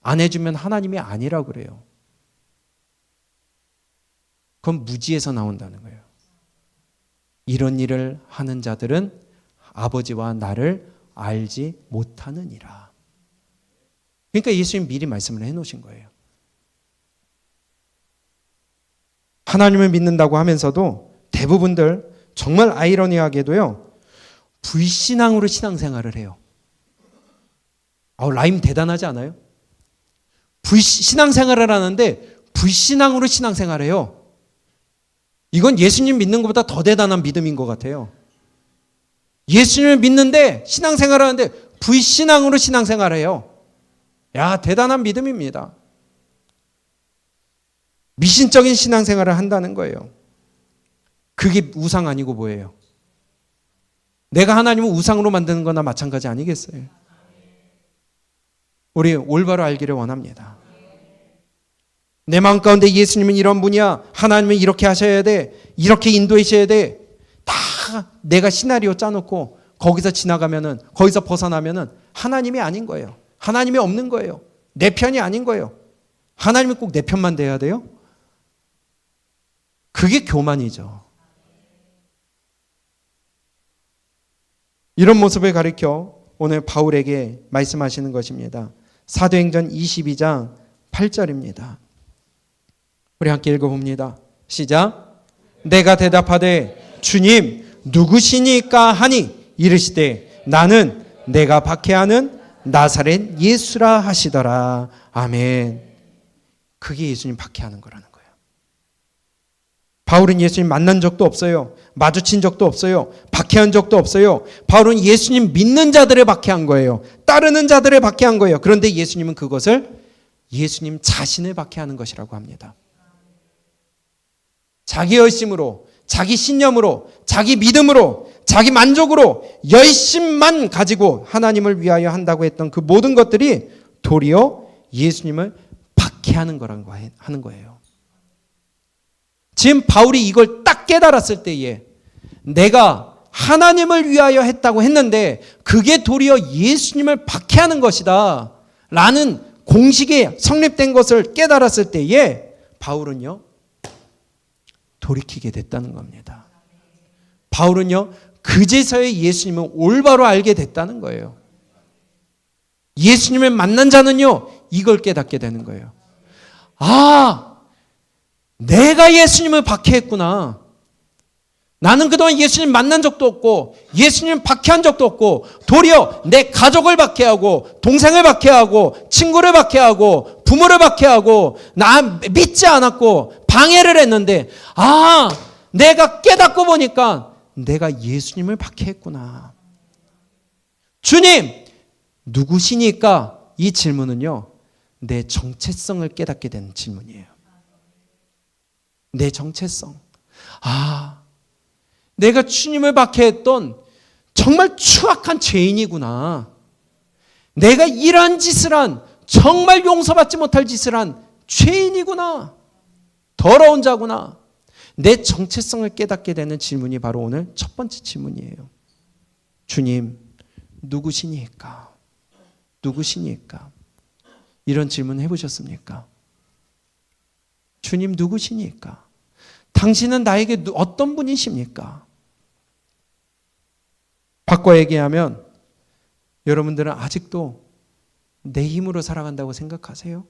안 해주면 하나님이 아니라고 그래요? 그건 무지에서 나온다는 거예요. 이런 일을 하는 자들은 아버지와 나를 알지 못하느니라. 그러니까 예수님 미리 말씀을 해놓으신 거예요. 하나님을 믿는다고 하면서도 대부분들 정말 아이러니하게도요, 불신앙으로 신앙생활을 해요. 라임 대단하지 않아요? 신앙생활을 하는데 불신앙으로 신앙생활해요. 이건 예수님 믿는 것보다 더 대단한 믿음인 것 같아요. 예수님을 믿는데 신앙생활을 하는데 불신앙으로 신앙생활해요. 야, 대단한 믿음입니다. 미신적인 신앙생활을 한다는 거예요. 그게 우상 아니고 뭐예요? 내가 하나님을 우상으로 만드는 거나 마찬가지 아니겠어요? 우리 올바로 알기를 원합니다. 내 마음 가운데 예수님은 이런 분이야, 하나님은 이렇게 하셔야 돼, 이렇게 인도하셔야 돼, 다 내가 시나리오 짜놓고 거기서 지나가면은, 거기서 벗어나면은 하나님이 아닌 거예요. 하나님이 없는 거예요. 내 편이 아닌 거예요. 하나님이 꼭 내 편만 돼야 돼요? 그게 교만이죠. 이런 모습을 가리켜 오늘 바울에게 말씀하시는 것입니다. 사도행전 22장 8절입니다. 우리 함께 읽어봅니다. 시작. 내가 대답하되 주님 누구시니까 하니 이르시되 나는 내가 박해하는 나사렛 예수라 하시더라. 아멘. 그게 예수님 박해하는 거라는 거예요. 바울은 예수님 만난 적도 없어요. 마주친 적도 없어요. 박해한 적도 없어요. 바울은 예수님 믿는 자들을 박해한 거예요. 따르는 자들을 박해한 거예요. 그런데 예수님은 그것을 예수님 자신을 박해하는 것이라고 합니다. 자기 열심으로, 자기 신념으로, 자기 믿음으로, 자기 만족으로 열심만 가지고 하나님을 위하여 한다고 했던 그 모든 것들이 도리어 예수님을 박해하는 거라고 하는 거예요. 지금 바울이 이걸 딱 깨달았을 때에 내가 하나님을 위하여 했다고 했는데 그게 도리어 예수님을 박해하는 것이다 라는 공식이 성립된 것을 깨달았을 때에 바울은요, 돌이키게 됐다는 겁니다. 바울은요, 그제서야 예수님을 올바로 알게 됐다는 거예요. 예수님을 만난 자는요, 이걸 깨닫게 되는 거예요. 아, 내가 예수님을 박해했구나. 나는 그동안 예수님 만난 적도 없고 예수님 박해한 적도 없고 도리어 내 가족을 박해하고 동생을 박해하고 친구를 박해하고 부모를 박해하고 나 믿지 않았고 방해를 했는데 내가 깨닫고 보니까 내가 예수님을 박해했구나. 주님 누구시니까? 이 질문은요, 내 정체성을 깨닫게 되는 질문이에요. 내 정체성. 내가 주님을 박해했던 정말 추악한 죄인이구나. 내가 이러한 짓을 한, 정말 용서받지 못할 짓을 한 죄인이구나. 더러운 자구나. 내 정체성을 깨닫게 되는 질문이 바로 오늘 첫 번째 질문이에요. 주님, 누구시니까? 누구시니까? 이런 질문 해보셨습니까? 주님 누구시니까? 당신은 나에게 어떤 분이십니까? 바꿔 얘기하면 여러분들은 아직도 내 힘으로 살아간다고 생각하세요?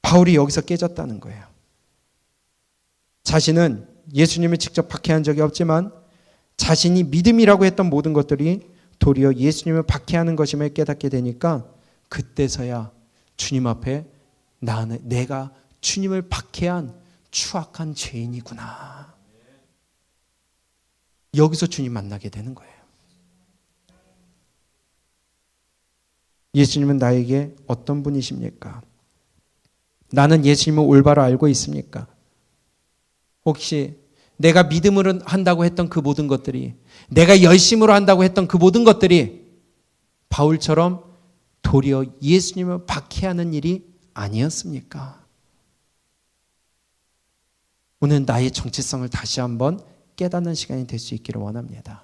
바울이 여기서 깨졌다는 거예요. 자신은 예수님을 직접 박해한 적이 없지만 자신이 믿음이라고 했던 모든 것들이 도리어 예수님을 박해하는 것임을 깨닫게 되니까 그때서야 주님 앞에 내가 주님을 박해한 추악한 죄인이구나. 여기서 주님 만나게 되는 거예요. 예수님은 나에게 어떤 분이십니까? 나는 예수님을 올바로 알고 있습니까? 혹시 내가 믿음으로 한다고 했던 그 모든 것들이, 내가 열심으로 한다고 했던 그 모든 것들이 바울처럼 도리어 예수님을 박해하는 일이 아니었습니까? 오늘 나의 정체성을 다시 한번 깨닫는 시간이 될 수 있기를 원합니다.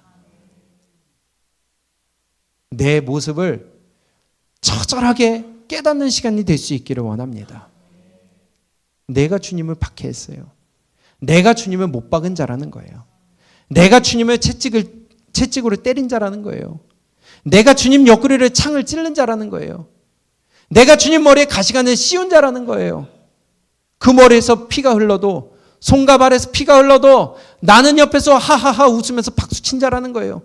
내 모습을 처절하게 깨닫는 시간이 될 수 있기를 원합니다. 내가 주님을 박해했어요. 내가 주님을 못 박은 자라는 거예요. 내가 주님을 채찍으로 때린 자라는 거예요. 내가 주님 옆구리를 창을 찔른 자라는 거예요. 내가 주님 머리에 가시관을 씌운 자라는 거예요. 그 머리에서 피가 흘러도, 손과 발에서 피가 흘러도 나는 옆에서 하하하 웃으면서 박수친 자라는 거예요.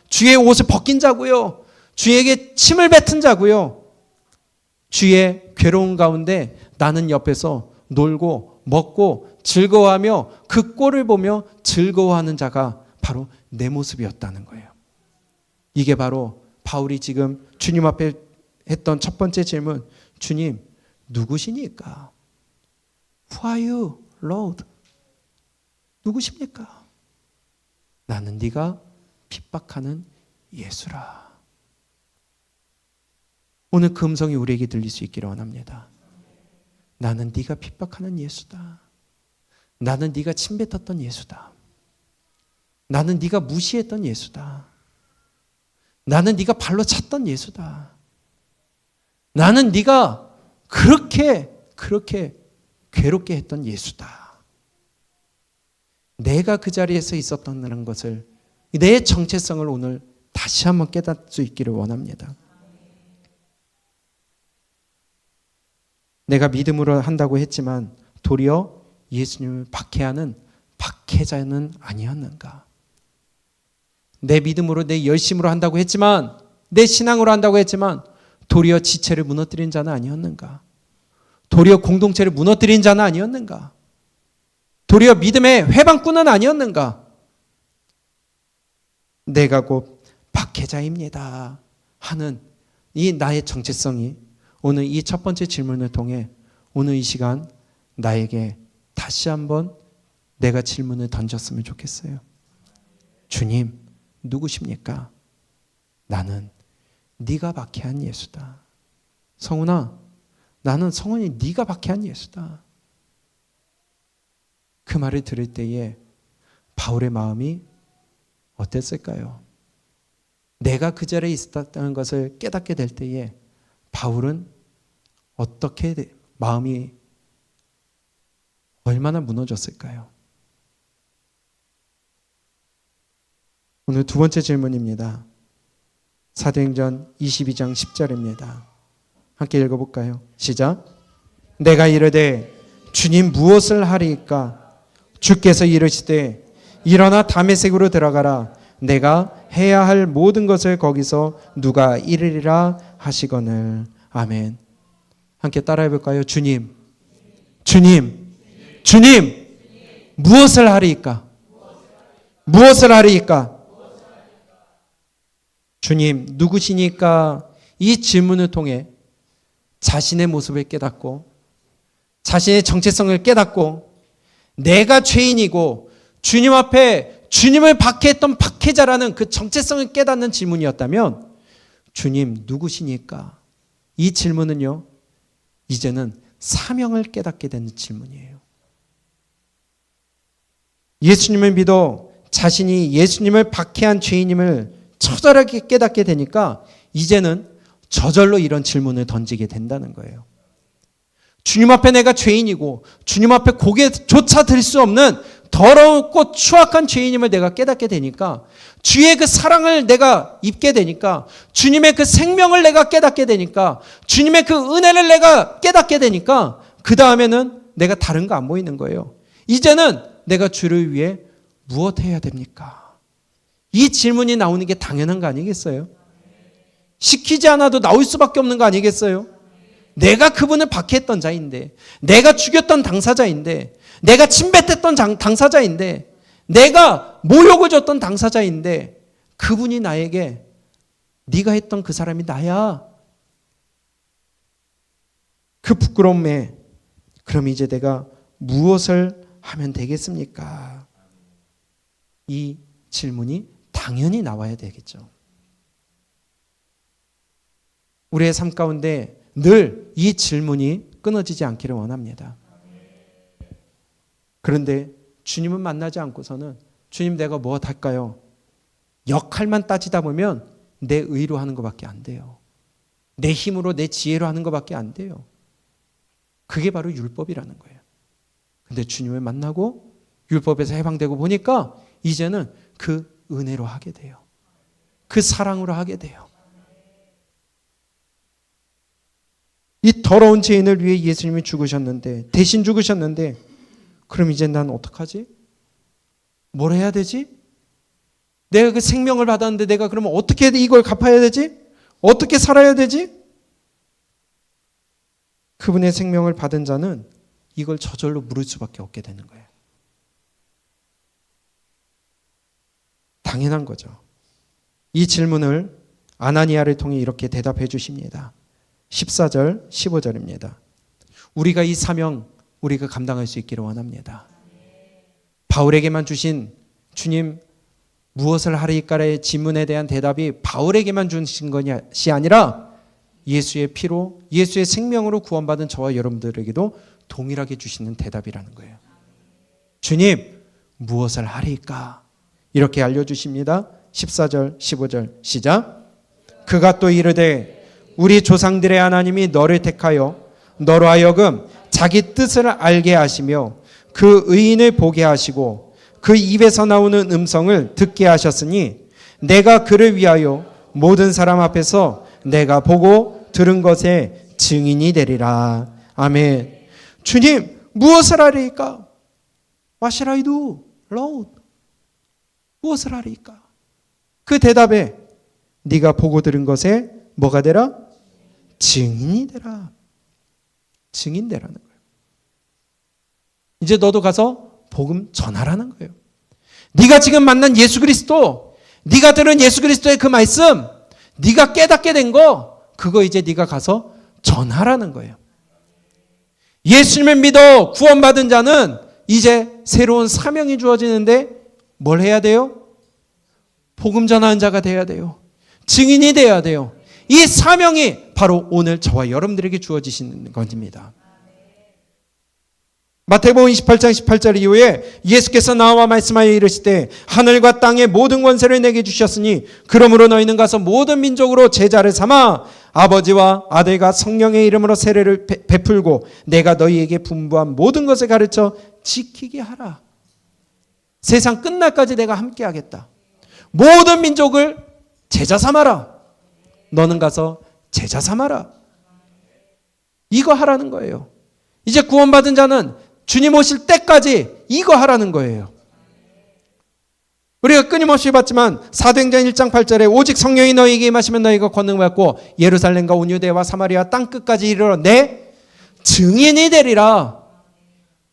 주의 옷을 벗긴 자고요. 주에게 침을 뱉은 자고요. 주의 괴로운 가운데 나는 옆에서 놀고 먹고 즐거워하며 그 꼴을 보며 즐거워하는 자가 바로 내 모습이었다는 거예요. 이게 바로 바울이 지금 주님 앞에 했던 첫 번째 질문, 주님 누구시니까? Who are you, Lord? 누구십니까? 나는 네가 핍박하는 예수라. 오늘 그 음성이 우리에게 들릴 수 있기를 원합니다. 나는 네가 핍박하는 예수다. 나는 네가 침뱉었던 예수다. 나는 네가 무시했던 예수다. 나는 네가 발로 찼던 예수다. 나는 네가 그렇게 괴롭게 했던 예수다. 내가 그 자리에서 있었다는 것을, 내 정체성을 오늘 다시 한번 깨닫을 수 있기를 원합니다. 내가 믿음으로 한다고 했지만 도리어 예수님을 박해하는 박해자는 아니었는가? 내 믿음으로, 내 열심으로 한다고 했지만, 내 신앙으로 한다고 했지만 도리어 지체를 무너뜨린 자는 아니었는가? 도리어 공동체를 무너뜨린 자는 아니었는가? 도리어 믿음의 회방꾼은 아니었는가? 내가 곧 박해자입니다 하는 이 나의 정체성이 오늘 이 첫 번째 질문을 통해 오늘 이 시간 나에게 다시 한번 내가 질문을 던졌으면 좋겠어요. 주님 누구십니까? 나는 네가 박해한 예수다. 성훈아, 나는 성훈이 네가 박해한 예수다. 그 말을 들을 때에 바울의 마음이 어땠을까요? 내가 그 자리에 있었다는 것을 깨닫게 될 때에 바울은 어떻게 마음이 얼마나 무너졌을까요? 오늘 두 번째 질문입니다. 사도행전 22장 10절입니다. 함께 읽어볼까요? 시작. 내가 이르되 주님 무엇을 하리이까? 주께서 이르시되 일어나 다메섹으로 들어가라. 내가 해야 할 모든 것을 거기서 누가 이르리라 하시거늘. 아멘. 함께 따라해 볼까요? 주님, 주님, 주님, 무엇을 하리이까? 무엇을 하리이까? 주님 누구시니까? 이 질문을 통해 자신의 모습을 깨닫고 자신의 정체성을 깨닫고 내가 죄인이고 주님 앞에 주님을 박해했던 박해자라는 그 정체성을 깨닫는 질문이었다면 주님 누구시니까? 이 질문은요, 이제는 사명을 깨닫게 되는 질문이에요. 예수님을 믿어 자신이 예수님을 박해한 죄인임을 처절하게 깨닫게 되니까 이제는 저절로 이런 질문을 던지게 된다는 거예요. 주님 앞에 내가 죄인이고 주님 앞에 고개조차 들 수 없는 더럽고 추악한 죄인임을 내가 깨닫게 되니까, 주의 그 사랑을 내가 입게 되니까, 주님의 그 생명을 내가 깨닫게 되니까, 주님의 그 은혜를 내가 깨닫게 되니까, 그 다음에는 내가 다른 거 안 보이는 거예요. 이제는 내가 주를 위해 무엇 해야 됩니까? 이 질문이 나오는 게 당연한 거 아니겠어요? 시키지 않아도 나올 수밖에 없는 거 아니겠어요? 내가 그분을 박해했던 자인데, 내가 죽였던 당사자인데, 내가 침뱉었던 당사자인데, 내가 모욕을 줬던 당사자인데, 그분이 나에게 네가 했던 그 사람이 나야. 그 부끄러움에 그럼 이제 내가 무엇을 하면 되겠습니까? 이 질문이 당연히 나와야 되겠죠. 우리의 삶 가운데 늘 이 질문이 끊어지지 않기를 원합니다. 그런데 주님을 만나지 않고서는 주님 내가 무엇 할까요? 역할만 따지다 보면 내 의로 하는 것밖에 안 돼요. 내 힘으로 내 지혜로 하는 것밖에 안 돼요. 그게 바로 율법이라는 거예요. 근데 주님을 만나고 율법에서 해방되고 보니까 이제는 그 은혜로 하게 돼요. 그 사랑으로 하게 돼요. 이 더러운 죄인을 위해 예수님이 죽으셨는데, 대신 죽으셨는데, 그럼 이제 난 어떡하지? 뭘 해야 되지? 내가 그 생명을 받았는데 내가 그러면 어떻게 이걸 갚아야 되지? 어떻게 살아야 되지? 그분의 생명을 받은 자는 이걸 저절로 물을 수밖에 없게 되는 거예요. 당연한 거죠. 이 질문을 아나니아를 통해 이렇게 대답해 주십니다. 14절, 15절입니다. 우리가 이 사명, 우리가 감당할 수 있기를 원합니다. 바울에게만 주신 주님 무엇을 하리까라의 질문에 대한 대답이 바울에게만 주신 것이 아니라 예수의 피로, 예수의 생명으로 구원받은 저와 여러분들에게도 동일하게 주시는 대답이라는 거예요. 주님 무엇을 하리까? 이렇게 알려주십니다. 14절, 15절 시작. 그가 또 이르되 우리 조상들의 하나님이 너를 택하여 너로 하여금 자기 뜻을 알게 하시며 그 의인을 보게 하시고 그 입에서 나오는 음성을 듣게 하셨으니 내가 그를 위하여 모든 사람 앞에서 내가 보고 들은 것에 증인이 되리라. 아멘. 주님 무엇을 하리까? What shall I do, Lord? 무엇을 하리까? 그 대답에 네가 보고 들은 것에 뭐가 되라? 증인이 되라. 증인 되라는 거예요. 이제 너도 가서 복음 전하라는 거예요. 네가 지금 만난 예수 그리스도, 네가 들은 예수 그리스도의 그 말씀, 네가 깨닫게 된 거, 그거 이제 네가 가서 전하라는 거예요. 예수님을 믿어 구원받은 자는 이제 새로운 사명이 주어지는데 뭘 해야 돼요? 복음 전하는 자가 돼야 돼요. 증인이 돼야 돼요. 이 사명이 바로 오늘 저와 여러분들에게 주어지시는 것입니다. 마태복음 28장 18절 이후에 예수께서 나와 말씀하여 이르시되 하늘과 땅의 모든 권세를 내게 주셨으니 그러므로 너희는 가서 모든 민족으로 제자를 삼아 아버지와 아들과 성령의 이름으로 세례를 베풀고 내가 너희에게 분부한 모든 것을 가르쳐 지키게 하라. 세상 끝날까지 내가 함께 하겠다. 모든 민족을 제자 삼아라. 너는 가서 제자 삼아라. 이거 하라는 거예요. 이제 구원받은 자는 주님 오실 때까지 이거 하라는 거예요. 우리가 끊임없이 봤지만 사도행전 1장 8절에 오직 성령이 너희에게 임하시면 너희가 권능을 받고 예루살렘과 온 유대와 사마리아 땅끝까지 이르러 내 증인이 되리라.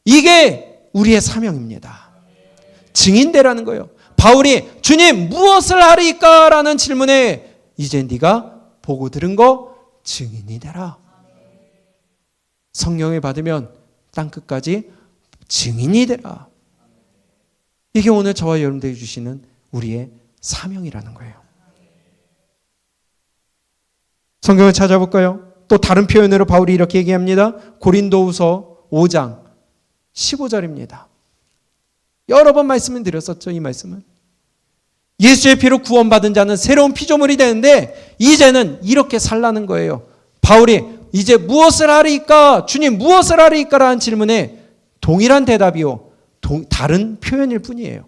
이게 우리의 사명입니다. 증인 되라는 거예요. 바울이 주님 무엇을 하리까? 라는 질문에 이제 네가 보고 들은 거 증인이 되라. 성령을 받으면 땅끝까지 증인이 되라. 이게 오늘 저와 여러분들이 주시는 우리의 사명이라는 거예요. 성경을 찾아볼까요? 또 다른 표현으로 바울이 이렇게 얘기합니다. 고린도후서 5장 15절입니다. 여러 번 말씀을 드렸었죠. 이 말씀은 예수의 피로 구원받은 자는 새로운 피조물이 되는데 이제는 이렇게 살라는 거예요. 바울이 이제 무엇을 하리까? 주님 무엇을 하리까? 라는 질문에 동일한 대답이요. 다른 표현일 뿐이에요.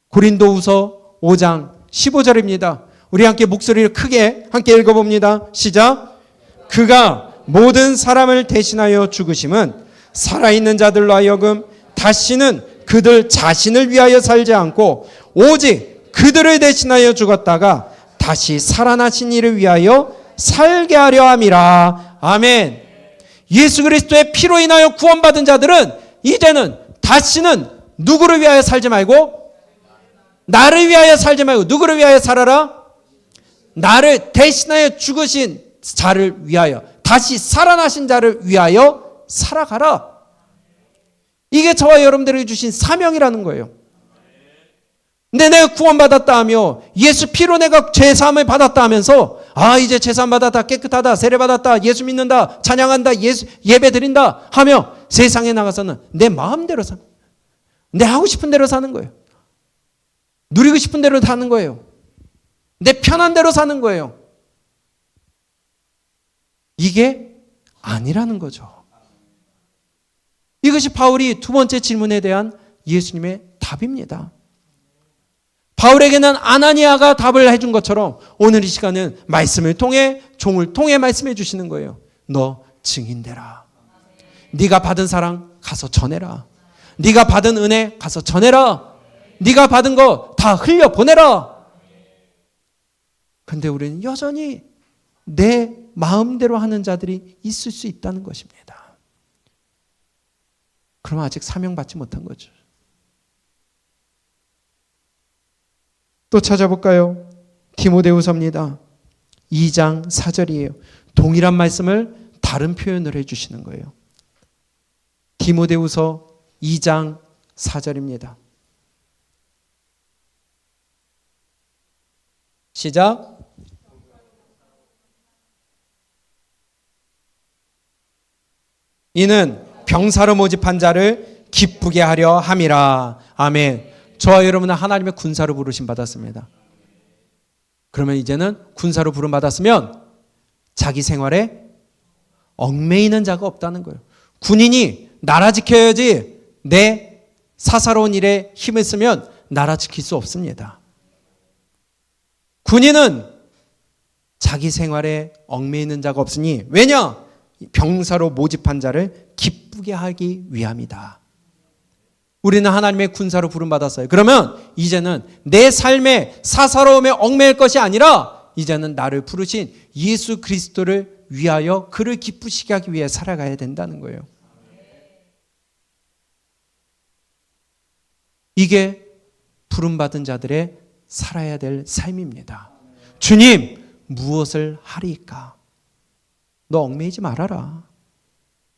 고린도후서 5장 15절입니다. 우리 함께 목소리를 크게 함께 읽어봅니다. 시작. 그가 모든 사람을 대신하여 죽으심은 살아있는 자들로 하여금 다시는 그들 자신을 위하여 살지 않고 오직 그들을 대신하여 죽었다가 다시 살아나신 이를 위하여 살게 하려 함이라. 아멘. 예수 그리스도의 피로 인하여 구원받은 자들은 이제는 다시는 누구를 위하여 살지 말고 나를 위하여 살지 말고 누구를 위하여 살아라? 나를 대신하여 죽으신 자를 위하여 다시 살아나신 자를 위하여 살아가라. 이게 저와 여러분들에게 주신 사명이라는 거예요. 근데 내가 구원받았다 하며 예수 피로 내가 죄사함을 받았다 하면서 이제 죄사함 받았다, 깨끗하다, 세례 받았다, 예수 믿는다, 찬양한다, 예배 드린다 하며 세상에 나가서는 내 마음대로 내 하고 싶은 대로 사는 거예요. 누리고 싶은 대로 사는 거예요. 내 편한 대로 사는 거예요. 이게 아니라는 거죠. 이것이 바울이 두 번째 질문에 대한 예수님의 답입니다. 바울에게는 아나니아가 답을 해준 것처럼 오늘 이 시간은 말씀을 통해 종을 통해 말씀해 주시는 거예요. 너 증인되라. 네가 받은 사랑 가서 전해라. 네가 받은 은혜 가서 전해라. 네가 받은 거 다 흘려보내라. 근데 우리는 여전히 내 마음대로 하는 자들이 있을 수 있다는 것입니다. 그럼 아직 사명받지 못한 거죠. 또 찾아볼까요? 디모데후서입니다. 2장 4절이에요. 동일한 말씀을 다른 표현을 해주시는 거예요. 디모데후서 2장 4절입니다. 시작. 이는 병사로 모집한 자를 기쁘게 하려 함이라. 아멘. 저와 여러분은 하나님의 군사로 부르심 받았습니다. 그러면 이제는 군사로 부름 받았으면 자기 생활에 얽매이는 자가 없다는 거예요. 군인이 나라 지켜야지 내 사사로운 일에 힘을 쓰면 나라 지킬 수 없습니다. 군인은 자기 생활에 얽매이는 자가 없으니 왜냐? 병사로 모집한 자를 기쁘게 하기 위함이다. 우리는 하나님의 군사로 부름받았어요. 그러면 이제는 내 삶의 사사로움에 얽매일 것이 아니라 이제는 나를 부르신 예수 그리스도를 위하여 그를 기쁘시게 하기 위해 살아가야 된다는 거예요. 이게 부름받은 자들의 살아야 될 삶입니다. 주님, 무엇을 하리까? 너 얽매이지 말아라.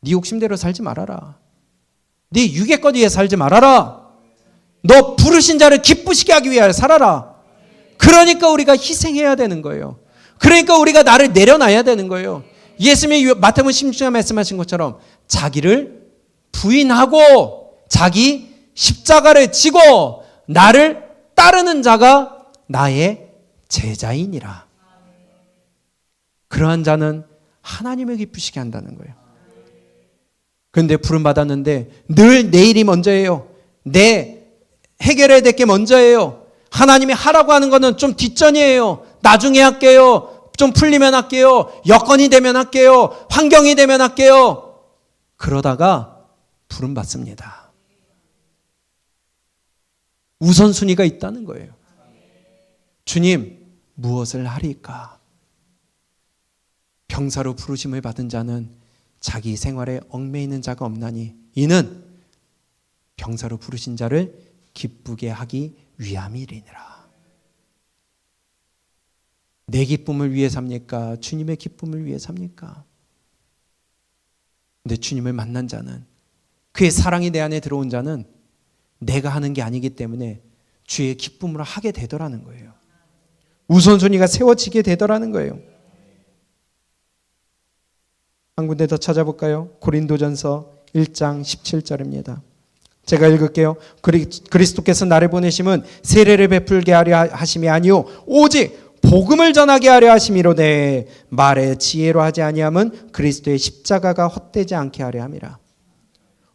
네 욕심대로 살지 말아라. 네 유괴권 위에 살지 말아라. 너 부르신 자를 기쁘시게 하기 위하여 살아라. 그러니까 우리가 희생해야 되는 거예요. 그러니까 우리가 나를 내려놔야 되는 거예요. 예수님이 마태복음 16장에 말씀하신 것처럼 자기를 부인하고 자기 십자가를 지고 나를 따르는 자가 나의 제자이니라. 그러한 자는 하나님을 기쁘시게 한다는 거예요. 그런데 부름받았는데 늘 내 일이 먼저예요. 내 해결해야 될 게 먼저예요. 하나님이 하라고 하는 거는 좀 뒷전이에요. 나중에 할게요. 좀 풀리면 할게요. 여건이 되면 할게요. 환경이 되면 할게요. 그러다가 부름받습니다. 우선순위가 있다는 거예요. 주님, 무엇을 하리까? 병사로 부르심을 받은 자는 자기 생활에 얽매이는 자가 없나니 이는 병사로 부르신 자를 기쁘게 하기 위함이니라. 내 기쁨을 위해 삽니까? 주님의 기쁨을 위해 삽니까? 근데 주님을 만난 자는, 그의 사랑이 내 안에 들어온 자는 내가 하는 게 아니기 때문에 주의 기쁨으로 하게 되더라는 거예요. 우선순위가 세워지게 되더라는 거예요. 한 군데 더 찾아볼까요? 고린도전서 1장 17절입니다. 제가 읽을게요. 그리스도께서 나를 보내심은 세례를 베풀게 하려 하심이 아니요 오직 복음을 전하게 하려 하심이로되 말의 지혜로 하지 아니함은 그리스도의 십자가가 헛되지 않게 하려 함이라.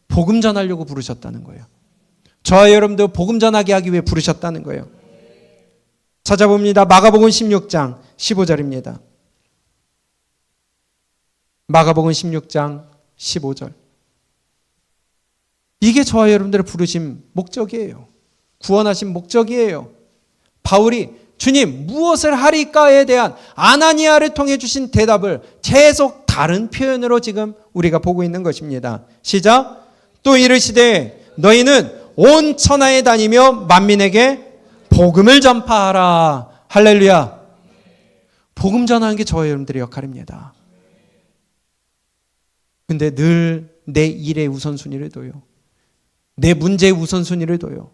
복음 전하려고 부르셨다는 거예요. 저와 여러분도 복음 전하게 하기 위해 부르셨다는 거예요. 찾아봅니다. 마가복음 16장 15절입니다. 마가복음 16장 15절. 이게 저와 여러분들의 부르심 목적이에요. 구원하신 목적이에요. 바울이 주님 무엇을 하리까에 대한 아나니아를 통해 주신 대답을 계속 다른 표현으로 지금 우리가 보고 있는 것입니다. 시작. 또 이르시되 너희는 온 천하에 다니며 만민에게 복음을 전파하라. 할렐루야. 복음 전하는 게 저와 여러분들의 역할입니다. 근데 늘 내 일의 우선순위를 둬요. 내 문제의 우선순위를 둬요.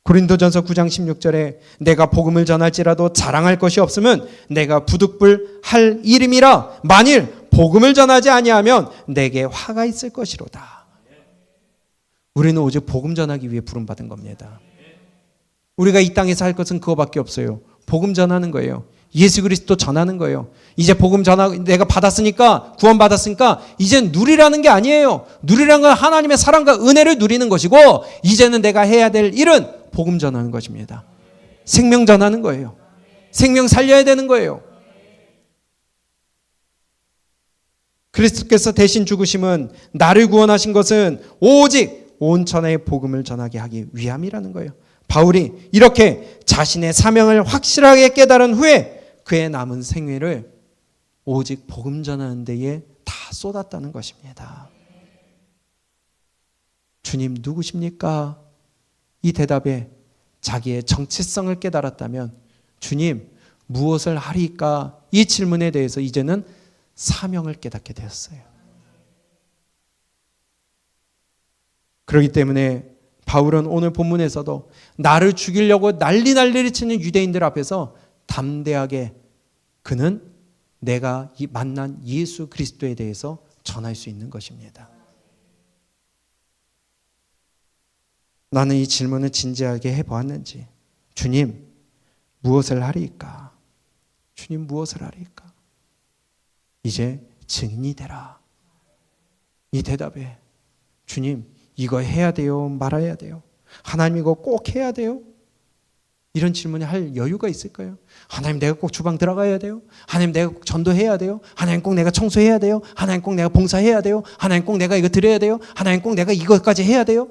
고린도전서 9장 16절에 내가 복음을 전할지라도 자랑할 것이 없으면 내가 부득불 할 일임이라. 만일 복음을 전하지 아니하면 내게 화가 있을 것이로다. 우리는 오직 복음 전하기 위해 부름받은 겁니다. 우리가 이 땅에서 할 것은 그거밖에 없어요. 복음 전하는 거예요. 예수 그리스도 전하는 거예요. 이제 복음 내가 받았으니까, 구원 받았으니까 이젠 누리라는 게 아니에요. 누리라는 건 하나님의 사랑과 은혜를 누리는 것이고, 이제는 내가 해야 될 일은 복음 전하는 것입니다. 생명 전하는 거예요. 생명 살려야 되는 거예요. 그리스도께서 대신 죽으심은, 나를 구원하신 것은 오직 온 천하에 복음을 전하게 하기 위함이라는 거예요. 바울이 이렇게 자신의 사명을 확실하게 깨달은 후에 그의 남은 생애를 오직 복음 전하는 데에 다 쏟았다는 것입니다. 주님 누구십니까? 이 대답에 자기의 정체성을 깨달았다면 주님 무엇을 하리까? 이 질문에 대해서 이제는 사명을 깨닫게 되었어요. 그렇기 때문에 바울은 오늘 본문에서도 나를 죽이려고 난리를 치는 유대인들 앞에서 담대하게 그는 내가 만난 예수 그리스도에 대해서 전할 수 있는 것입니다. 나는 이 질문을 진지하게 해보았는지, 주님 무엇을 하리까? 주님 무엇을 하리까? 이제 증인이 되라. 이 대답에 주님 이거 해야 돼요? 말아야 돼요? 하나님 이거 꼭 해야 돼요? 이런 질문을 할 여유가 있을까요? 하나님 내가 꼭 주방 들어가야 돼요? 하나님 내가 꼭 전도해야 돼요? 하나님 꼭 내가 청소해야 돼요? 하나님 꼭 내가 봉사해야 돼요? 하나님 꼭 내가 이거 드려야 돼요? 하나님 꼭 내가 이것까지 해야 돼요?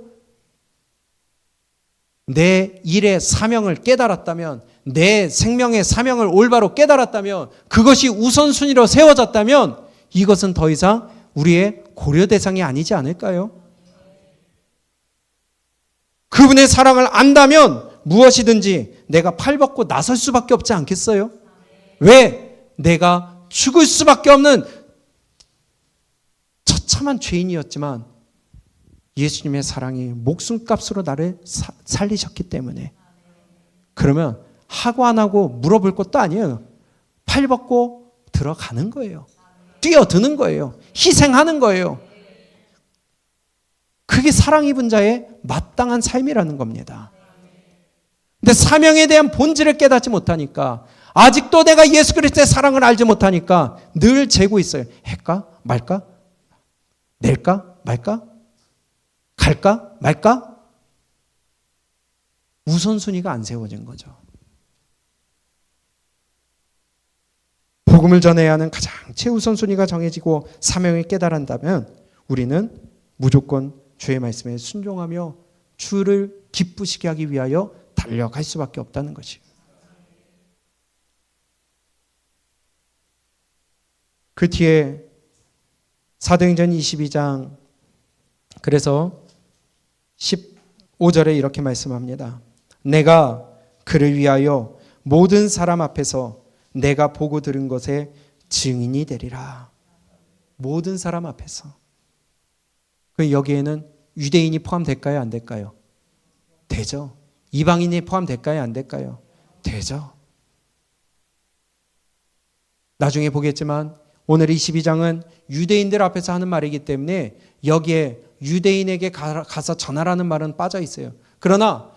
내 일의 사명을 깨달았다면, 내 생명의 사명을 올바로 깨달았다면, 그것이 우선순위로 세워졌다면 이것은 더 이상 우리의 고려 대상이 아니지 않을까요? 그분의 사랑을 안다면 무엇이든지 내가 팔벗고 나설 수밖에 없지 않겠어요? 왜? 내가 죽을 수밖에 없는 처참한 죄인이었지만 예수님의 사랑이 목숨값으로 나를 살리셨기 때문에. 그러면 하고 안 하고 물어볼 것도 아니에요. 팔벗고 들어가는 거예요. 뛰어드는 거예요. 희생하는 거예요. 그게 사랑 입은 자의 마땅한 삶이라는 겁니다. 근데 사명에 대한 본질을 깨닫지 못하니까, 아직도 내가 예수 그리스도의 사랑을 알지 못하니까 늘 재고 있어요. 할까? 말까? 낼까? 말까? 갈까? 말까? 우선순위가 안 세워진 거죠. 복음을 전해야 하는 가장 최우선순위가 정해지고 사명을 깨달은다면 우리는 무조건 주의 말씀에 순종하며 주를 기쁘시게 하기 위하여 달려갈 수밖에 없다는 것이에요. 그 뒤에 사도행전 22장 그래서 15절에 이렇게 말씀합니다. 내가 그를 위하여 모든 사람 앞에서 내가 보고 들은 것에 증인이 되리라. 모든 사람 앞에서. 여기에는 유대인이 포함될까요? 안 될까요? 되죠. 이방인이 포함될까요? 안 될까요? 되죠. 나중에 보겠지만 오늘 22장은 유대인들 앞에서 하는 말이기 때문에 여기에 유대인에게 가서 전하라는 말은 빠져 있어요. 그러나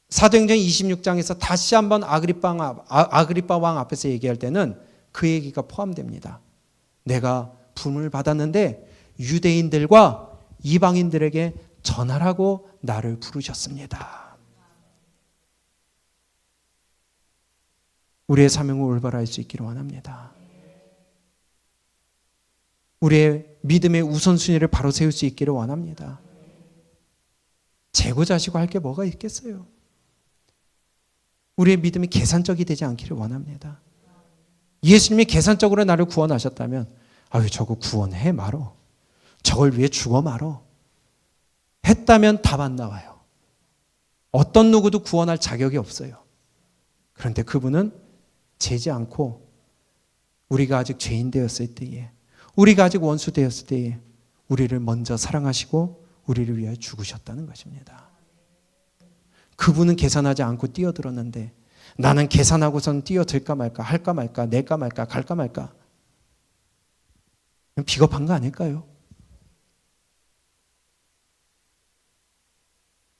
사도행전 26장에서 다시 한번 아그리빠 왕 앞에서 얘기할 때는 그 얘기가 포함됩니다. 내가 부름을 받았는데 유대인들과 이방인들에게 전하라고 나를 부르셨습니다. 우리의 사명을 올바로 수 있기를 원합니다. 우리의 믿음의 우선순위를 바로 세울 수 있기를 원합니다. 재고자시고 할 게 뭐가 있겠어요? 우리의 믿음이 계산적이 되지 않기를 원합니다. 예수님이 계산적으로 나를 구원하셨다면 아유 저거 구원해 말어. 저걸 위해 죽어 말어. 했다면 답 안 나와요. 어떤 누구도 구원할 자격이 없어요. 그런데 그분은 재지 않고 우리가 아직 죄인 되었을 때에, 우리가 아직 원수 되었을 때에 우리를 먼저 사랑하시고 우리를 위하여 죽으셨다는 것입니다. 그분은 계산하지 않고 뛰어들었는데 나는 계산하고선 뛰어들까 말까, 할까 말까, 낼까 말까, 갈까 말까. 비겁한 거 아닐까요?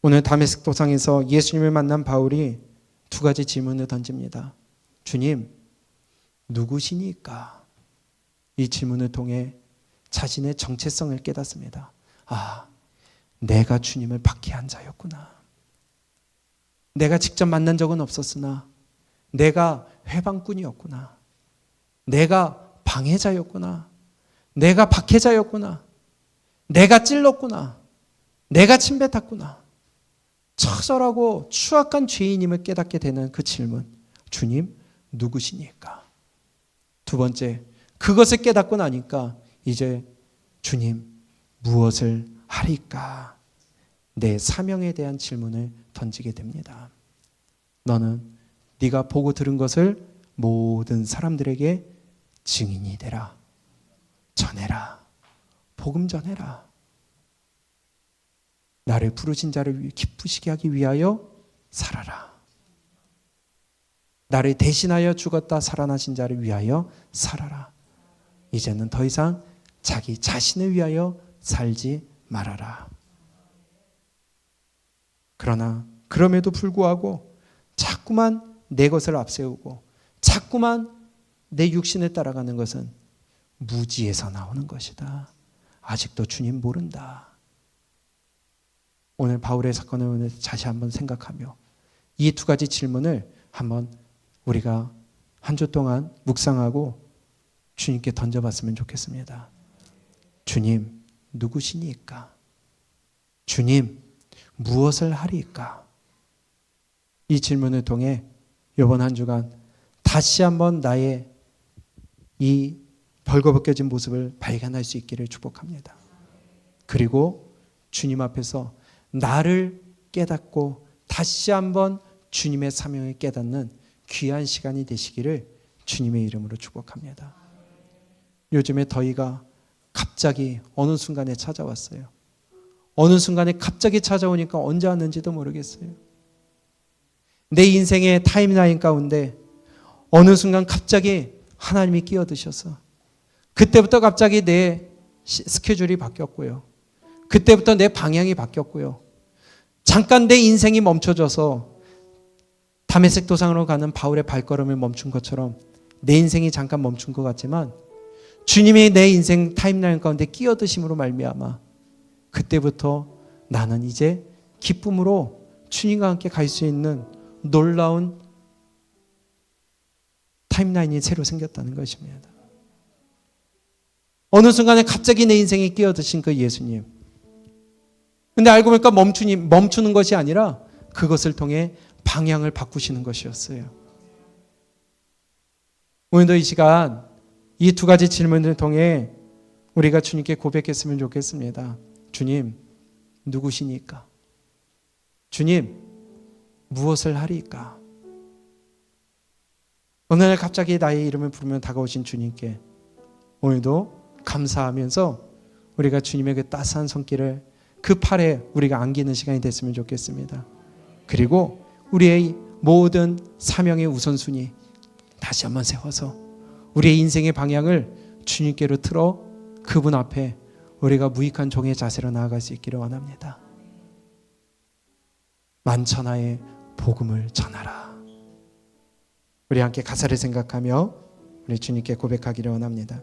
오늘 다메섹 도상에서 예수님을 만난 바울이 두 가지 질문을 던집니다. 주님, 누구시니까? 이 질문을 통해 자신의 정체성을 깨닫습니다. 아, 내가 주님을 박해한 자였구나. 내가 직접 만난 적은 없었으나 내가 회방꾼이었구나. 내가 방해자였구나. 내가 박해자였구나. 내가 찔렀구나. 내가 침뱉었구나. 처절하고 추악한 죄인임을 깨닫게 되는 그 질문. 주님, 누구시니까? 두 번째, 그것을 깨닫고 나니까 이제 주님, 무엇을 하리까? 내 사명에 대한 질문을 던지게 됩니다. 너는 네가 보고 들은 것을 모든 사람들에게 증인이 되라. 전해라. 복음 전해라. 나를 부르신 자를 기쁘시게 하기 위하여 살아라. 나를 대신하여 죽었다 살아나신 자를 위하여 살아라. 이제는 더 이상 자기 자신을 위하여 살지 말아라. 그러나 그럼에도 불구하고 자꾸만 내 것을 앞세우고 자꾸만 내 육신을 따라가는 것은 무지에서 나오는 것이다. 아직도 주님 모른다. 오늘 바울의 사건을 다시 한번 생각하며 이 두 가지 질문을 한번 우리가 한 주 동안 묵상하고 주님께 던져봤으면 좋겠습니다. 주님, 누구시니까? 주님, 무엇을 하리까? 이 질문을 통해 이번 한 주간 다시 한번 나의 이 벌거벗겨진 모습을 발견할 수 있기를 축복합니다. 그리고 주님 앞에서 나를 깨닫고 다시 한번 주님의 사명을 깨닫는 귀한 시간이 되시기를 주님의 이름으로 축복합니다. 요즘에 더위가 갑자기 어느 순간에 찾아왔어요. 어느 순간에 갑자기 찾아오니까 언제 왔는지도 모르겠어요. 내 인생의 타임라인 가운데 어느 순간 갑자기 하나님이 끼어드셔서 그때부터 갑자기 내 스케줄이 바뀌었고요. 그때부터 내 방향이 바뀌었고요. 잠깐 내 인생이 멈춰져서 다메섹 도상으로 가는 바울의 발걸음을 멈춘 것처럼 내 인생이 잠깐 멈춘 것 같지만 주님이 내 인생 타임라인 가운데 끼어드심으로 말미암아 그때부터 나는 이제 기쁨으로 주님과 함께 갈 수 있는 놀라운 타임라인이 새로 생겼다는 것입니다. 어느 순간에 갑자기 내 인생에 끼어드신 그 예수님. 근데 알고 보니까 멈추는 것이 아니라 그것을 통해 방향을 바꾸시는 것이었어요. 오늘도 이 시간 이 두 가지 질문을 통해 우리가 주님께 고백했으면 좋겠습니다. 주님, 누구시니까? 주님, 무엇을 하리까? 어느 날 갑자기 나의 이름을 부르며 다가오신 주님께 오늘도 감사하면서 우리가 주님의 그 따스한 손길을 그 팔에 우리가 안기는 시간이 됐으면 좋겠습니다. 그리고 우리의 모든 사명의 우선순위 다시 한번 세워서 우리의 인생의 방향을 주님께로 틀어 그분 앞에 우리가 무익한 종의 자세로 나아갈 수 있기를 원합니다. 만천하에 복음을 전하라. 우리 함께 가사를 생각하며 우리 주님께 고백하기를 원합니다.